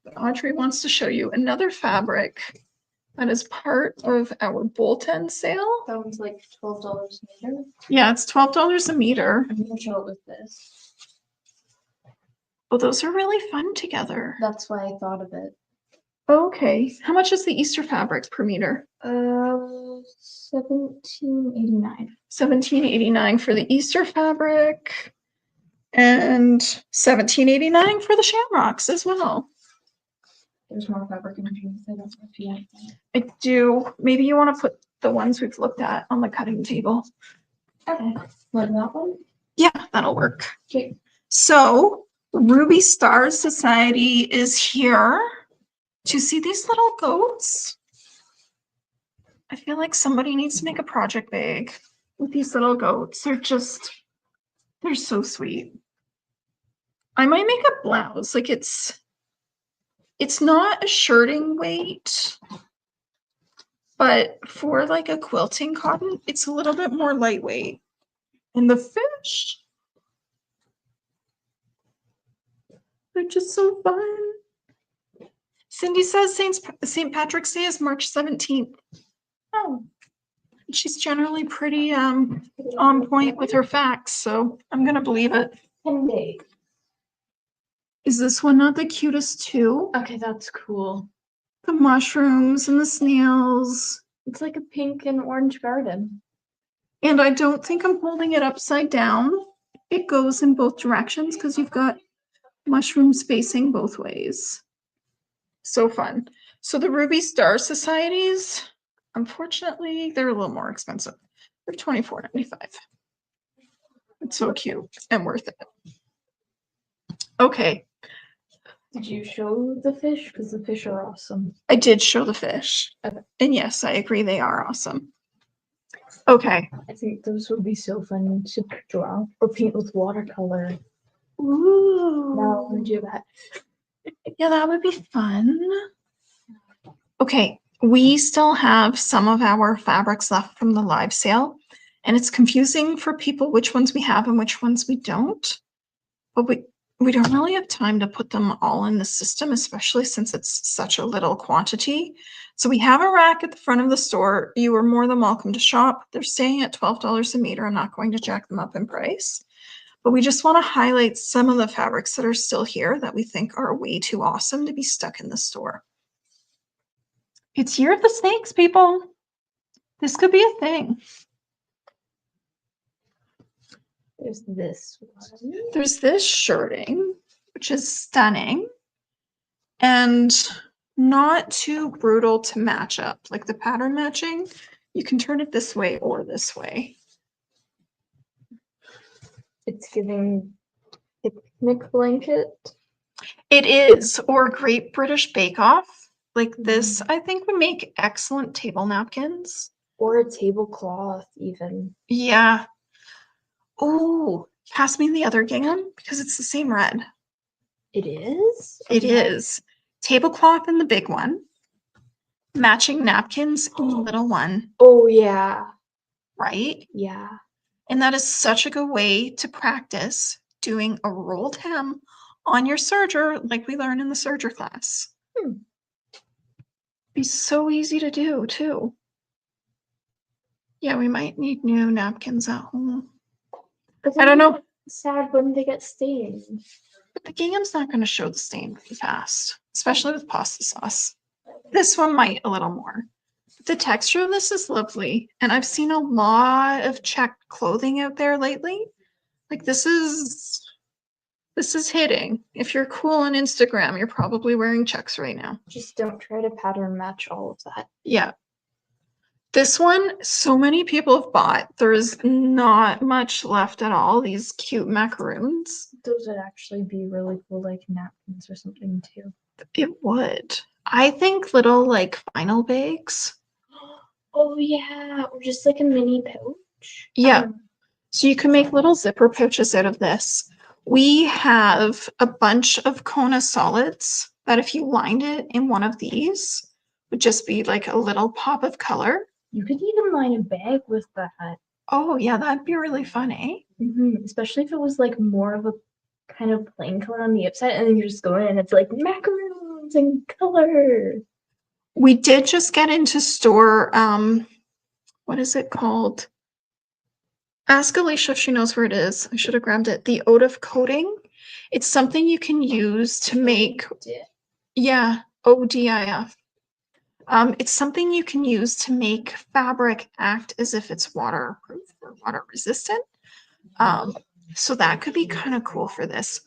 Speaker 1: But Audrey wants to show you another fabric that is part of our bolt end sale.
Speaker 2: That one's like $12 a meter.
Speaker 1: Yeah, it's $12 a meter.
Speaker 2: I'm gonna show it with this.
Speaker 1: Oh, those are really fun together.
Speaker 2: That's why I thought of it.
Speaker 1: Okay. How much is the Easter fabric per meter?
Speaker 2: $17.89.
Speaker 1: $17.89 for the Easter fabric and $17.89 for the shamrocks as well.
Speaker 2: There's more fabric underneath. I don't know if you have that.
Speaker 1: I do. Maybe you want to put the ones we've looked at on the cutting table.
Speaker 2: Okay. Like that one?
Speaker 1: Yeah, that'll work.
Speaker 2: Okay.
Speaker 1: So Ruby Star Society is here. Do you see these little goats? I feel like somebody needs to make a project bag with these little goats. They're so sweet. I might make a blouse. Like it's not a shirting weight, but for like a quilting cotton, it's a little bit more lightweight. And the fish, they're just so fun. Cindy says St. Patrick's Day is March 17th. Oh, she's generally pretty on point with her facts, so I'm gonna believe it.
Speaker 2: 10 days.
Speaker 1: Is this one not the cutest too?
Speaker 2: Okay, that's cool.
Speaker 1: The mushrooms and the snails.
Speaker 2: It's like a pink and orange garden.
Speaker 1: And I don't think I'm holding it upside down. It goes in both directions because you've got mushrooms facing both ways. So fun. So the Ruby Star Societies, unfortunately, they're a little more expensive. They're $24.95. It's so cute and worth it. Okay.
Speaker 2: Did you show the fish? Because the fish are awesome.
Speaker 1: I did show the fish.
Speaker 2: Okay.
Speaker 1: And yes, I agree they are awesome. Okay.
Speaker 2: I think those would be so fun to draw or paint with watercolor.
Speaker 1: Ooh.
Speaker 2: Now I want to do that.
Speaker 1: Yeah, that would be fun. Okay, we still have some of our fabrics left from the live sale, and it's confusing for people which ones we have and which ones we don't. But we don't really have time to put them all in the system, especially since it's such a little quantity. So we have a rack at the front of the store. You are more than welcome to shop. They're staying at $12 a meter. I'm not going to jack them up in price. but we just want to highlight some of the fabrics that are still here that we think are way too awesome to be stuck in the store. It's Year of the Snakes, people. This could be a thing.
Speaker 2: There's this one.
Speaker 1: There's this shirting, which is stunning and not too brutal to match up. Like the pattern matching, you can turn it this way or this way.
Speaker 2: It's giving picnic blanket.
Speaker 1: It is, or Great British Bake Off. Like this, I think would make excellent table napkins.
Speaker 2: Or a tablecloth, even.
Speaker 1: Yeah. Oh, pass me the other gingham because it's the same red.
Speaker 2: It is?
Speaker 1: It is. Tablecloth in the big one. Matching napkins in the little one,
Speaker 2: Oh, yeah.
Speaker 1: right?
Speaker 2: Yeah.
Speaker 1: And that is such a good way to practice doing a rolled hem on your serger like we learned in the serger class. Be so easy to do too. Yeah, we might need new napkins at home. I don't know.
Speaker 2: Sad when they get stained.
Speaker 1: But the gingham's not going to show the stain really fast, especially with pasta sauce. This one might a little more. The texture of this is lovely, and I've seen a lot of checked clothing out there lately. Like this is hitting. If you're cool on Instagram, you're probably wearing checks right now.
Speaker 2: Just don't try to pattern match all of that.
Speaker 1: Yeah. This one, so many people have bought. There's not much left at all. These cute macaroons.
Speaker 2: Those would actually be really cool, like napkins or something too.
Speaker 1: It would. I think little like vinyl bags.
Speaker 2: Oh yeah, or just like a mini pouch.
Speaker 1: Yeah. So you can make little zipper pouches out of this. We have a bunch of Kona solids that if you lined it in one of these would just be like a little pop of color.
Speaker 2: You could even line a bag with that.
Speaker 1: Oh yeah, that'd be really fun, eh?
Speaker 2: Especially if it was like more of a kind of plain color on the outside, and then you just go in and it's like macaroons and color.
Speaker 1: We did just get into store, what is it called? Ask Alicia if she knows where it is. I should have grabbed it. The Odif coating. It's something you can use to make, yeah, ODIF. It's something you can use to make fabric act as if it's waterproof or water resistant. So that could be kind of cool for this.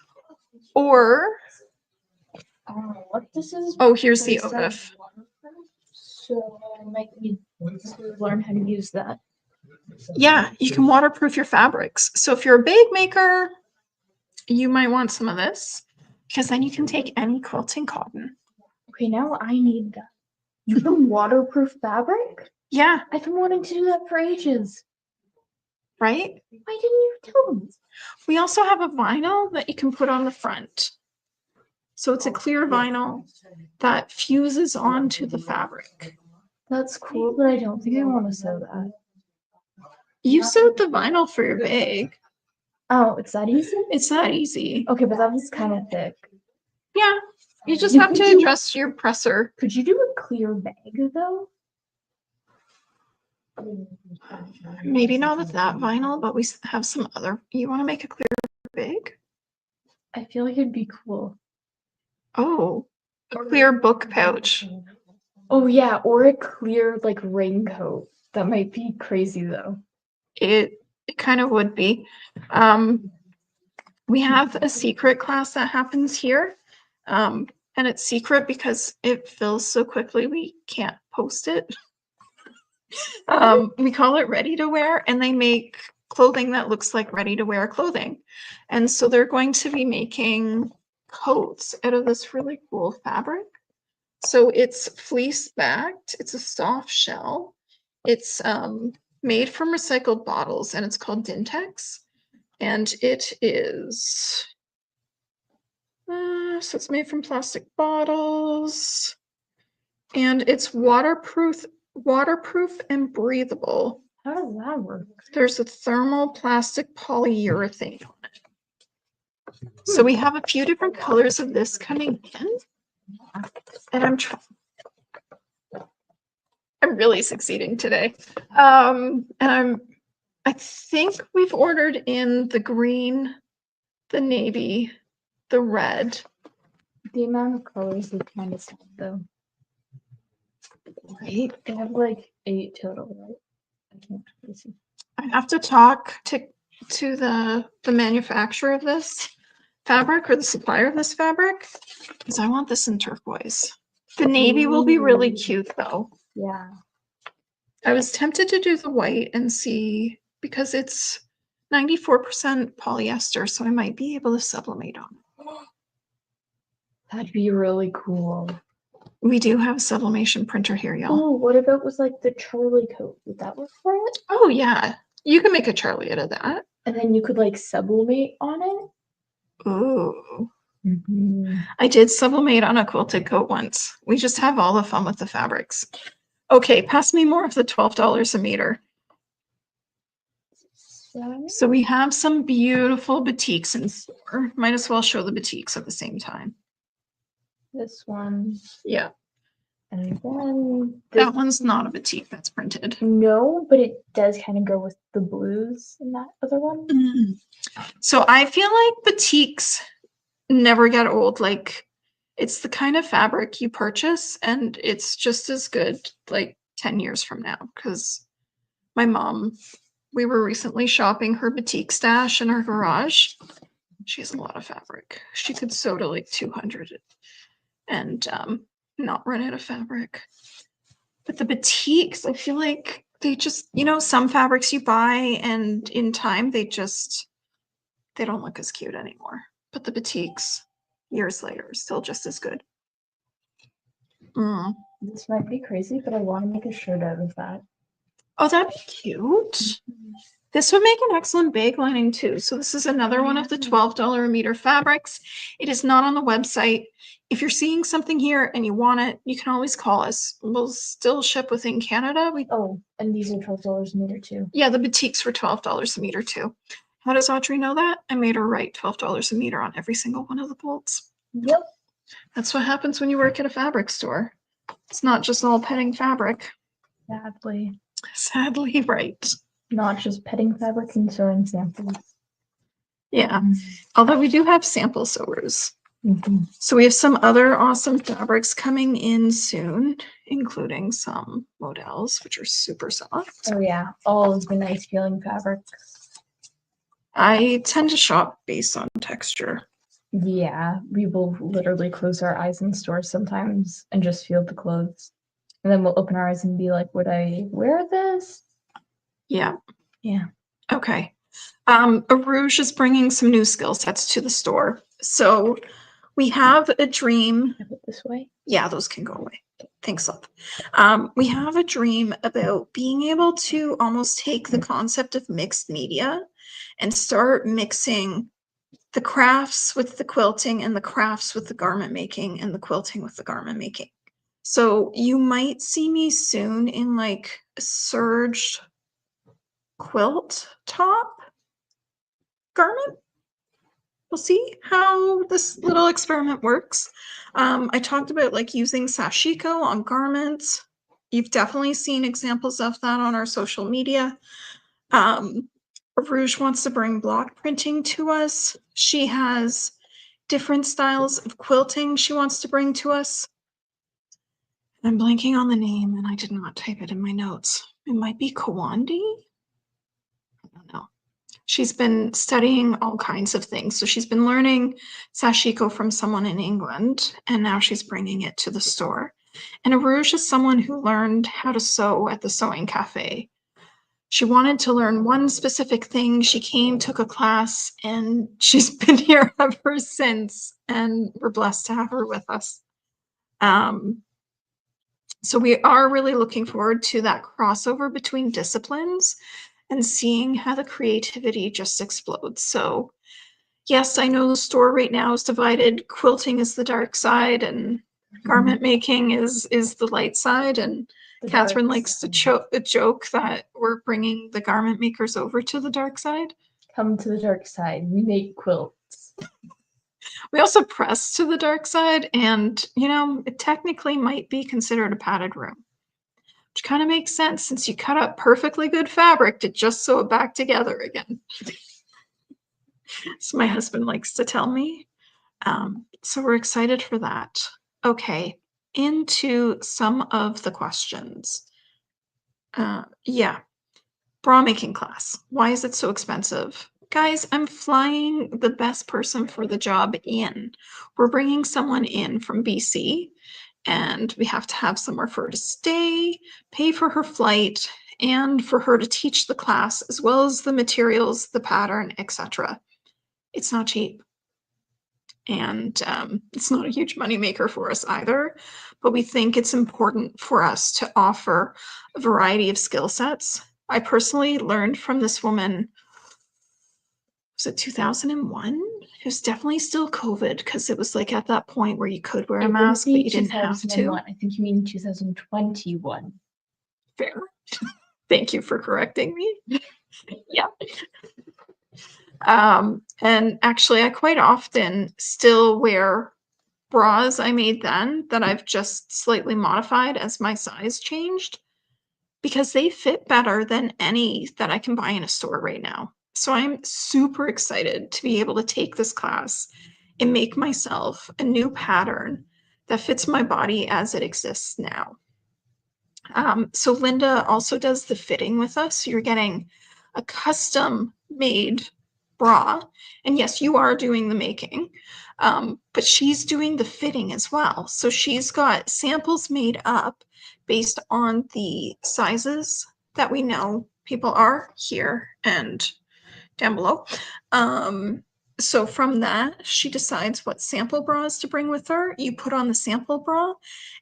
Speaker 1: Or,
Speaker 2: I don't know what this is.
Speaker 1: oh, here's
Speaker 2: but
Speaker 1: the
Speaker 2: it says
Speaker 1: Odif.
Speaker 2: waterproof, so I might need to learn how to use that.
Speaker 1: Yeah, you can waterproof your fabrics. So if you're a bag maker, you might want some of this because then you can take any quilting cotton.
Speaker 2: Okay, now I need that. You can waterproof fabric?
Speaker 1: Yeah,
Speaker 2: I've been wanting to do that for ages.
Speaker 1: right?
Speaker 2: Why didn't you tell me?
Speaker 1: We also have a vinyl that you can put on the front. So it's a clear vinyl that fuses onto the fabric.
Speaker 2: That's cool, but I don't think I want to sew that.
Speaker 1: You sewed the vinyl for your bag.
Speaker 2: Oh, it's that easy?
Speaker 1: It's that easy.
Speaker 2: Okay, but that was kind of thick.
Speaker 1: Yeah, you just
Speaker 2: You
Speaker 1: have
Speaker 2: could
Speaker 1: to
Speaker 2: do-
Speaker 1: adjust your presser.
Speaker 2: Could you do a clear bag though?
Speaker 1: Maybe not with that vinyl, but we have some other. You want to make a clear bag?
Speaker 2: I feel like it'd be cool.
Speaker 1: Oh, a clear book pouch.
Speaker 2: Oh yeah, or a clear like raincoat. That might be crazy though.
Speaker 1: It kind of would be. We have a secret class that happens here. And it's secret because it fills so quickly we can't post it. We call it ready to wear, and they make clothing that looks like ready to wear clothing. And so they're going to be making coats out of this really cool fabric. So it's fleece backed, it's a soft shell. It's made from recycled bottles and it's called Dintex. And it is, so it's made from plastic bottles and it's waterproof and breathable.
Speaker 2: How does that work?
Speaker 1: There's a thermoplastic polyurethane on it. So we have a few different colors of this coming in. And I'm really succeeding today. And I think we've ordered in the green the navy, the red.
Speaker 2: The amount of colors is kind of sad though.
Speaker 1: Right.
Speaker 2: They have like 8 total, right? I can't really see.
Speaker 1: I have to talk to the manufacturer of this fabric or the supplier of this fabric because I want this in turquoise. The navy will be really cute though.
Speaker 2: Yeah.
Speaker 1: I was tempted to do the white and see because it's 94% polyester, so I might be able to sublimate on it.
Speaker 2: That'd be really cool.
Speaker 1: We do have a sublimation printer here, y'all.
Speaker 2: Oh, what about was like the Charlie coat? Would that work for it?
Speaker 1: Oh yeah, you can make a Charlie out of that.
Speaker 2: And then you could like sublimate on it?
Speaker 1: Ooh.
Speaker 2: Mm-hmm.
Speaker 1: I did sublimate on a quilted coat once. We just have all the fun with the fabrics. Okay, pass me more of the $12 a meter. So we have some beautiful batiks in store. Might as well show the batiks at the same time.
Speaker 2: This one.
Speaker 1: Yeah,
Speaker 2: And then
Speaker 1: that one's not a batik, that's printed.
Speaker 2: No, but it does kind of go with the blues in that other one.
Speaker 1: So I feel like batiks never get old. Like it's the kind of fabric you purchase and it's just as good like 10 years from now. Because my mom, we were recently shopping her batik stash in her garage. She has a lot of fabric. She could sew to like 200 and not run out of fabric. But the batiks, I feel like they just, some fabrics you buy and in time they don't look as cute anymore. But the batiks, years later, are still just as good.
Speaker 2: This might be crazy, but I want to make a shirt out of that.
Speaker 1: Oh, that'd be cute. This would make an excellent bag lining too. So this is another one of the $12 a meter fabrics. It is not on the website. If you're seeing something here and you want it, you can always call us. We'll still ship within Canada.
Speaker 2: And these are $12 a meter too.
Speaker 1: Yeah, the batiks were $12 a meter too. How does Audrey know that? I made her write $12 a meter on every single one of the bolts.
Speaker 2: Yep.
Speaker 1: That's what happens when you work at a fabric store. It's not just all petting fabric. Sadly, right.
Speaker 2: Not just petting fabric and sewing samples.
Speaker 1: Yeah. Although we do have sample sewers. So we have some other awesome fabrics coming in soon, including some models, which are super soft.
Speaker 2: Oh yeah, all of the nice feeling fabrics.
Speaker 1: I tend to shop based on texture.
Speaker 2: Yeah, we will literally close our eyes in stores sometimes and just feel the clothes. And then we'll open our eyes and be like, would I wear this?
Speaker 1: Yeah.
Speaker 2: Yeah.
Speaker 1: Okay. Arouge is bringing some new skill sets to the store. So we have a dream.
Speaker 2: This way?
Speaker 1: Yeah, those can go away. Thanks, love. We have a dream about being able to almost take the concept of mixed media and start mixing the crafts with the quilting and the crafts with the garment making and the quilting with the garment making. So you might see me soon in like a serged quilt top garment. We'll see how this little experiment works. I talked about like using sashiko on garments. You've definitely seen examples of that on our social media. Rouge wants to bring block printing to us. She has different styles of quilting she wants to bring to us. I'm blanking on the name and I did not type it in my notes. It might be Kawandi? I don't know. She's been studying all kinds of things. So she's been learning sashiko from someone in England, and now she's bringing it to the store. And Arouge is someone who learned how to sew at the sewing cafe. She wanted to learn one specific thing. She came, took a class, and she's been here ever since. And we're blessed to have her with us. So we are really looking forward to that crossover between disciplines and seeing how the creativity just explodes. So yes, I know the store right now is divided. Quilting is the dark side and garment making is the light side. And Catherine likes to joke that we're bringing the garment makers over to the dark side.
Speaker 2: Come to the dark side. We make quilts.
Speaker 1: We also press to the dark side, and it technically might be considered a padded room. Which kind of makes sense since you cut up perfectly good fabric to just sew it back together again. So my husband likes to tell me. So we're excited for that. Okay, into some of the questions. Yeah, bra making class. Why is it so expensive? Guys, I'm flying the best person for the job in. We're bringing someone in from BC, and we have to have somewhere for her to stay, pay for her flight, and for her to teach the class, as well as the materials, the pattern, etc. It's not cheap. And it's not a huge moneymaker for us either, but we think it's important for us to offer a variety of skill sets. I personally learned from this woman, was it 2001? It was definitely still COVID because it was like at that point where you could wear a
Speaker 2: It wouldn't
Speaker 1: mask, but
Speaker 2: be
Speaker 1: you didn't have to.
Speaker 2: 2001. I think you mean 2021.
Speaker 1: Fair. Thank you for correcting me. Yeah. And actually, I quite often still wear bras I made then that I've just slightly modified as my size changed because they fit better than any that I can buy in a store right now. So I'm super excited to be able to take this class and make myself a new pattern that fits my body as it exists now. So Linda also does the fitting with us. So you're getting a custom made bra. And yes, you are doing the making, but she's doing the fitting as well. So she's got samples made up based on the sizes that we know people are here and down below. So from that, she decides what sample bras to bring with her. You put on the sample bra,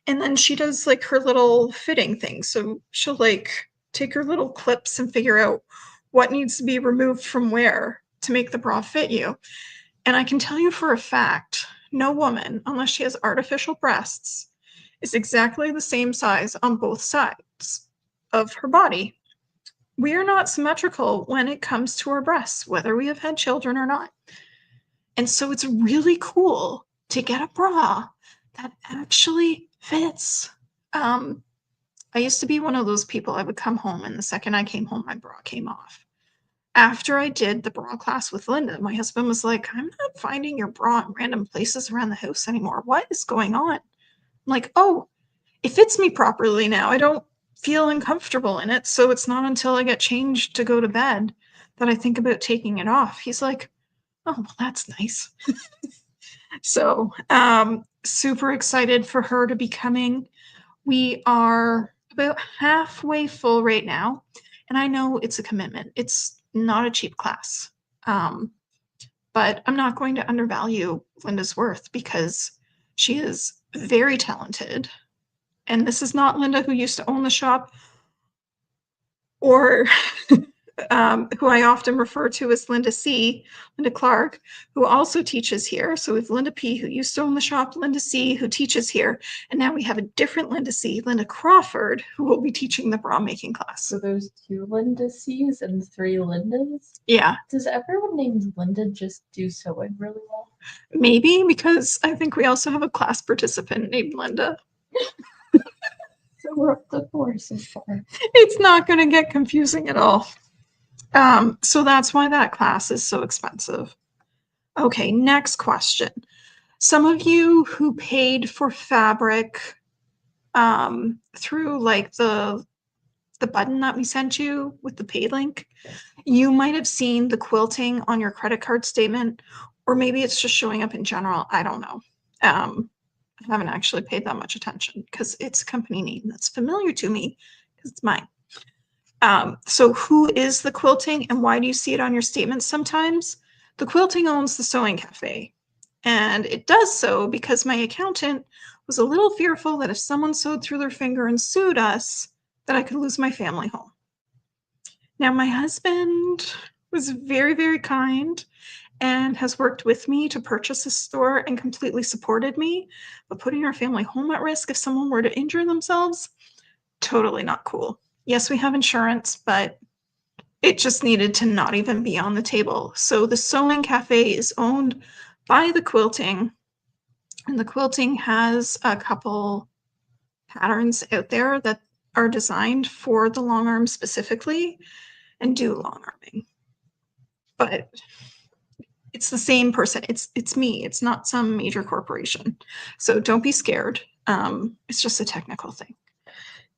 Speaker 1: and then she does like her little fitting thing. So she'll like take her little clips and figure out what needs to be removed from where to make the bra fit you. And I can tell you for a fact, no woman, unless she has artificial breasts, is exactly the same size on both sides of her body. We are not symmetrical when it comes to our breasts, whether we have had children or not. And so it's really cool to get a bra that actually fits. I used to be one of those people. I would come home, and the second I came home, my bra came off. After I did the bra class with Linda, my husband was like, I'm not finding your bra in random places around the house anymore. What is going on? I'm like, oh, it fits me properly now. I don't feel uncomfortable in it. So it's not until I get changed to go to bed that I think about taking it off. He's like, oh, well, that's nice. So super excited for her to be coming. We are about halfway full right now. And I know it's a commitment. It's not a cheap class. But I'm not going to undervalue Linda's worth because she is very talented. And this is not Linda who used to own the shop or who I often refer to as Linda C, Linda Clark, who also teaches here. So we have Linda P, who used to own the shop, Linda C, who teaches here. And now we have a different Linda C, Linda Crawford, who will be teaching the bra making class.
Speaker 2: So there's 2 Linda C's and 3 Lindas?
Speaker 1: Yeah.
Speaker 2: Does everyone named Linda just do sewing really well?
Speaker 1: Maybe because I think we also have a class participant named Linda.
Speaker 2: So we're up to 4 so far.
Speaker 1: It's not going to get confusing at all. So that's why that class is so expensive. Okay, next question. Some of you who paid for fabric through like the button that we sent you with the pay link, you might have seen the quilting on your credit card statement, or maybe it's just showing up in general. I don't know. I haven't actually paid that much attention because it's a company name that's familiar to me because it's mine. So who is the quilting and why do you see it on your statements sometimes? The quilting owns the Sewing Cafe, and it does so because my accountant was a little fearful that if someone sewed through their finger and sued us, that I could lose my family home. Now, my husband was very, very kind and has worked with me to purchase a store and completely supported me. But putting our family home at risk if someone were to injure themselves, totally not cool. Yes, we have insurance, but it just needed to not even be on the table. So the Sewing Cafe is owned by the quilting, and the quilting has a couple patterns out there that are designed for the long arm specifically and do long arming. But It's the same person. It's me. It's not some major corporation. So don't be scared. It's just a technical thing.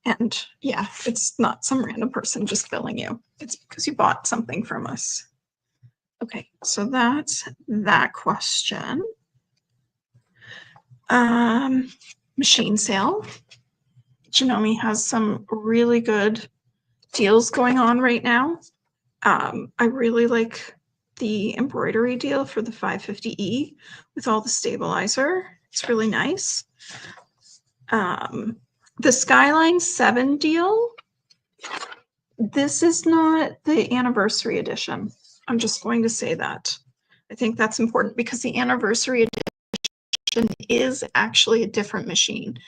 Speaker 1: And yeah, it's not some random person just billing you. It's because you bought something from us. Okay, so that's that question. Machine sale. Janome has some really good deals going on right now. I really like the embroidery deal for the 550E with all the stabilizer. It's really nice. The Skyline 7 deal, this is not the anniversary edition. I'm just going to say that. I think that's important because the anniversary edition is actually a different machine.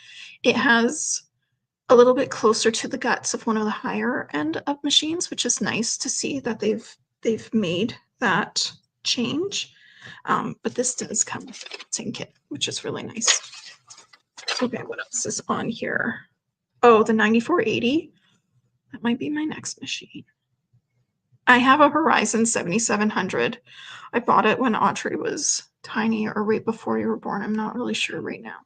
Speaker 1: It has a little bit closer to the guts of one of the higher end of machines, which is nice to see that they've made that change. But this does come with a fitting kit, which is really nice. Okay, what else is on here? Oh, the 9480. That might be my next machine. I have a Horizon 7700. I bought it when Audrey was tiny or right before you were born. I'm not really sure right now.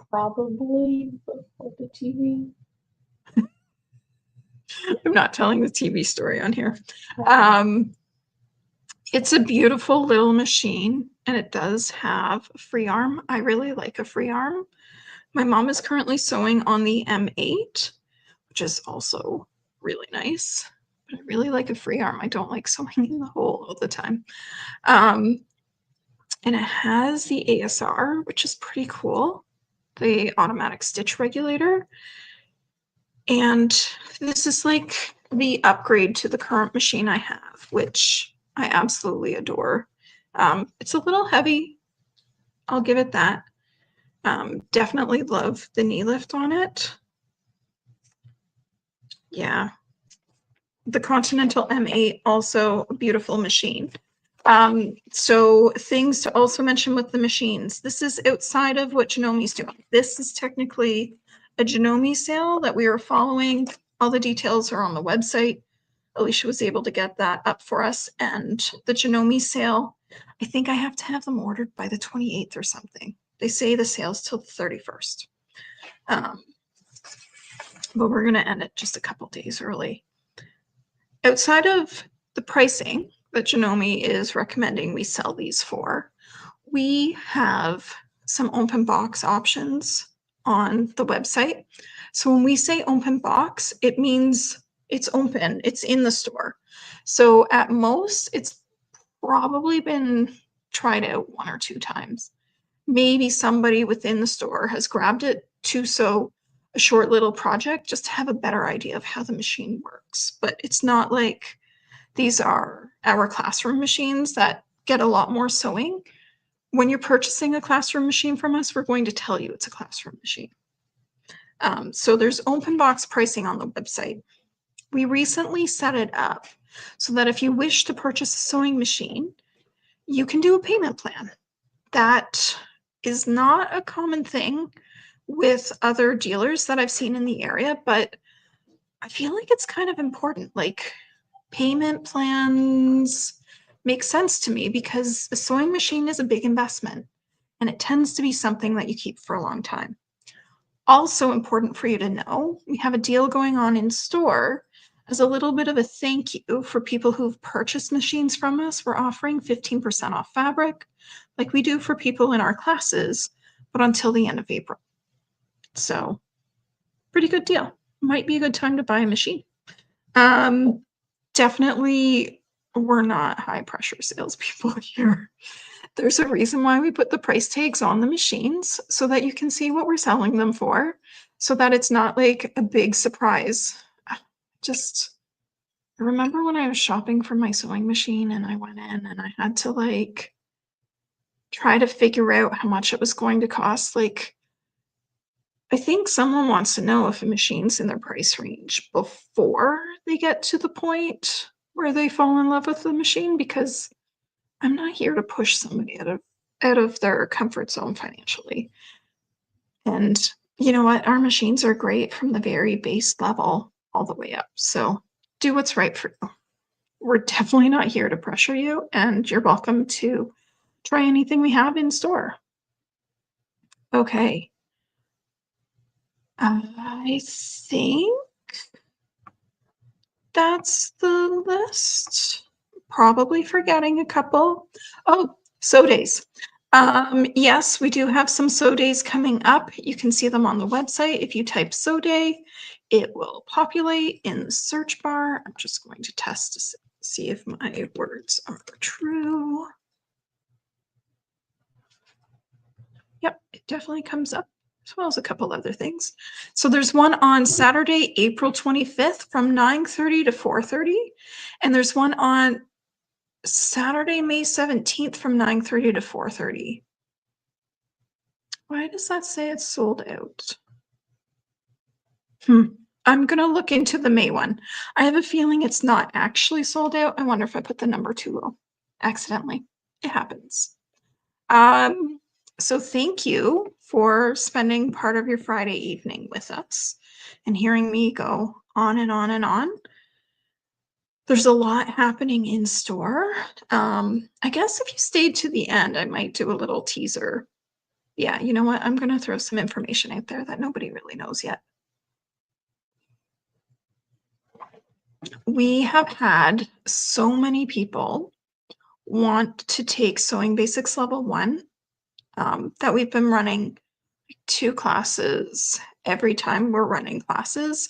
Speaker 2: Probably before the TV.
Speaker 1: I'm not telling the TV story on here. It's a beautiful little machine and it does have a free arm. I really like a free arm. My mom is currently sewing on the M8, which is also really nice. But I really like a free arm. I don't like sewing in the hole all the time. And it has the ASR, which is pretty cool, the automatic stitch regulator. And this is like the upgrade to the current machine I have, which I absolutely adore. It's a little heavy. I'll give it that. Definitely love the knee lift on it. Yeah. The Continental M8, also a beautiful machine. So things to also mention with the machines. This is outside of what Janomi's doing. This is technically a Janome sale that we are following. All the details are on the website. Alicia was able to get that up for us. And the Janome sale, I think I have to have them ordered by the 28th or something. They say the sale's till the 31st. But we're going to end it just a couple days early. Outside of the pricing that Janome is recommending we sell these for, we have some open box options on the website. So when we say open box, it means it's open, it's in the store. So at most, it's probably been tried out 1 or 2 times. Maybe somebody within the store has grabbed it to sew a short little project just to have a better idea of how the machine works. But it's not like these are our classroom machines that get a lot more sewing. When you're purchasing a classroom machine from us, we're going to tell you it's a classroom machine. So there's open box pricing on the website. We recently set it up so that if you wish to purchase a sewing machine, you can do a payment plan. That is not a common thing with other dealers that I've seen in the area, but I feel like it's kind of important. Like, payment plans make sense to me because a sewing machine is a big investment and it tends to be something that you keep for a long time. Also important for you to know, we have a deal going on in store as a little bit of a thank you for people who've purchased machines from us. We're offering 15% off fabric like we do for people in our classes, but until the end of April. So pretty good deal. Might be a good time to buy a machine. Definitely, we're not high pressure salespeople here. There's a reason why we put the price tags on the machines so that you can see what we're selling them for, so that it's not like a big surprise. Just remember when I was shopping for my sewing machine and I went in and I had to like try to figure out how much it was going to cost. Like, I think someone wants to know if a machine's in their price range before they get to the point where they fall in love with the machine, because I'm not here to push somebody out of their comfort zone financially. And you know what? Our machines are great from the very base level all the way up. So do what's right for you. we're definitely not here to pressure you, and you're welcome to try anything we have in store. Okay. I think that's the list. Probably forgetting a couple. Oh, so days. Yes, we do have some so days coming up. You can see them on the website. If you type so day, it will populate in the search bar. I'm just going to test to see if my words are true. Yep, it definitely comes up, as well as a couple other things. So there's one on Saturday, April 25th from 9:30 to 4:30, and there's one on Saturday, May 17th from 9:30 to 4:30. Why does that say it's sold out? I'm gonna look into the May one. I have a feeling it's not actually sold out. I wonder if I put the number too low accidentally. It happens. So thank you for spending part of your Friday evening with us and hearing me go on and on and on. There's a lot happening in store. I guess if you stayed to the end, I might do a little teaser. Yeah, you know what? I'm gonna throw some information out there that nobody really knows yet. We have had so many people want to take Sewing Basics Level 1 that we've been running 2 classes every time we're running classes,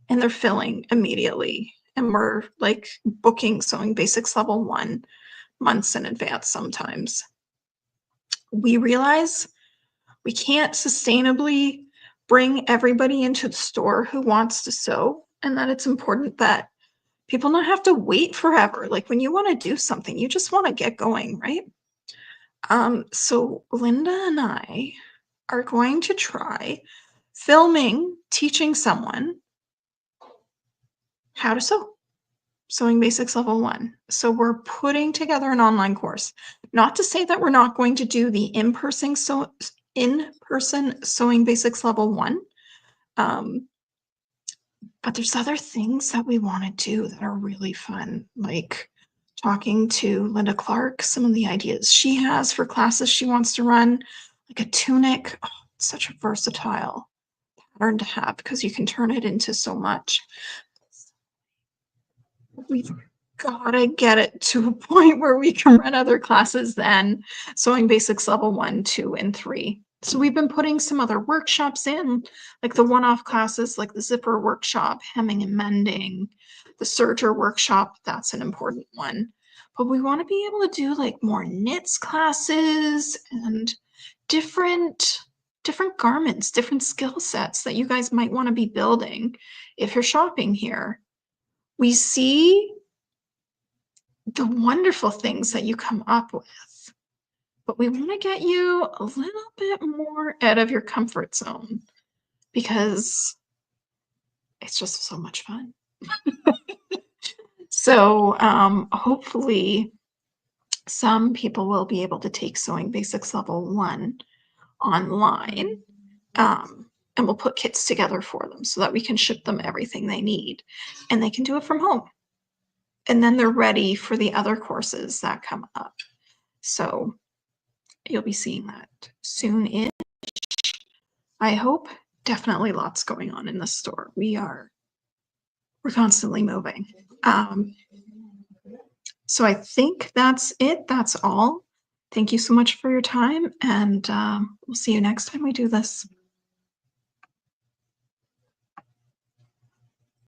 Speaker 1: and they're filling immediately. And we're like booking Sewing Basics Level 1 months in advance sometimes. We realize we can't sustainably bring everybody into the store who wants to sew, and that it's important that people not have to wait forever. Like when you want to do something, you just want to get going, right? So Linda and I are going to try filming teaching someone how to sew. Sewing Basics Level 1. So we're putting together an online course. Not to say that we're not going to do the in-person Sewing Basics Level 1. But there's other things that we want to do that are really fun, like talking to Linda Clark, some of the ideas she has for classes she wants to run, like a tunic. Oh, it's such a versatile pattern to have because you can turn it into so much. We've gotta get it to a point where we can run other classes than Sewing Basics Level 1, 2, and 3. So we've been putting some other workshops in, like the one-off classes, like the zipper workshop, hemming and mending, the serger workshop, that's an important one. But we want to be able to do like more knits classes and different garments, different skill sets that you guys might want to be building if you're shopping here. We see the wonderful things that you come up with, but we want to get you a little bit more out of your comfort zone because it's just so much fun. So hopefully some people will be able to take Sewing Basics Level 1 online, and we'll put kits together for them so that we can ship them everything they need and they can do it from home. And then they're ready for the other courses that come up. So you'll be seeing that soon-ish. I hope. Definitely lots going on in the store. We're constantly moving. So I think that's it. That's all. Thank you so much for your time, and we'll see you next time we do this.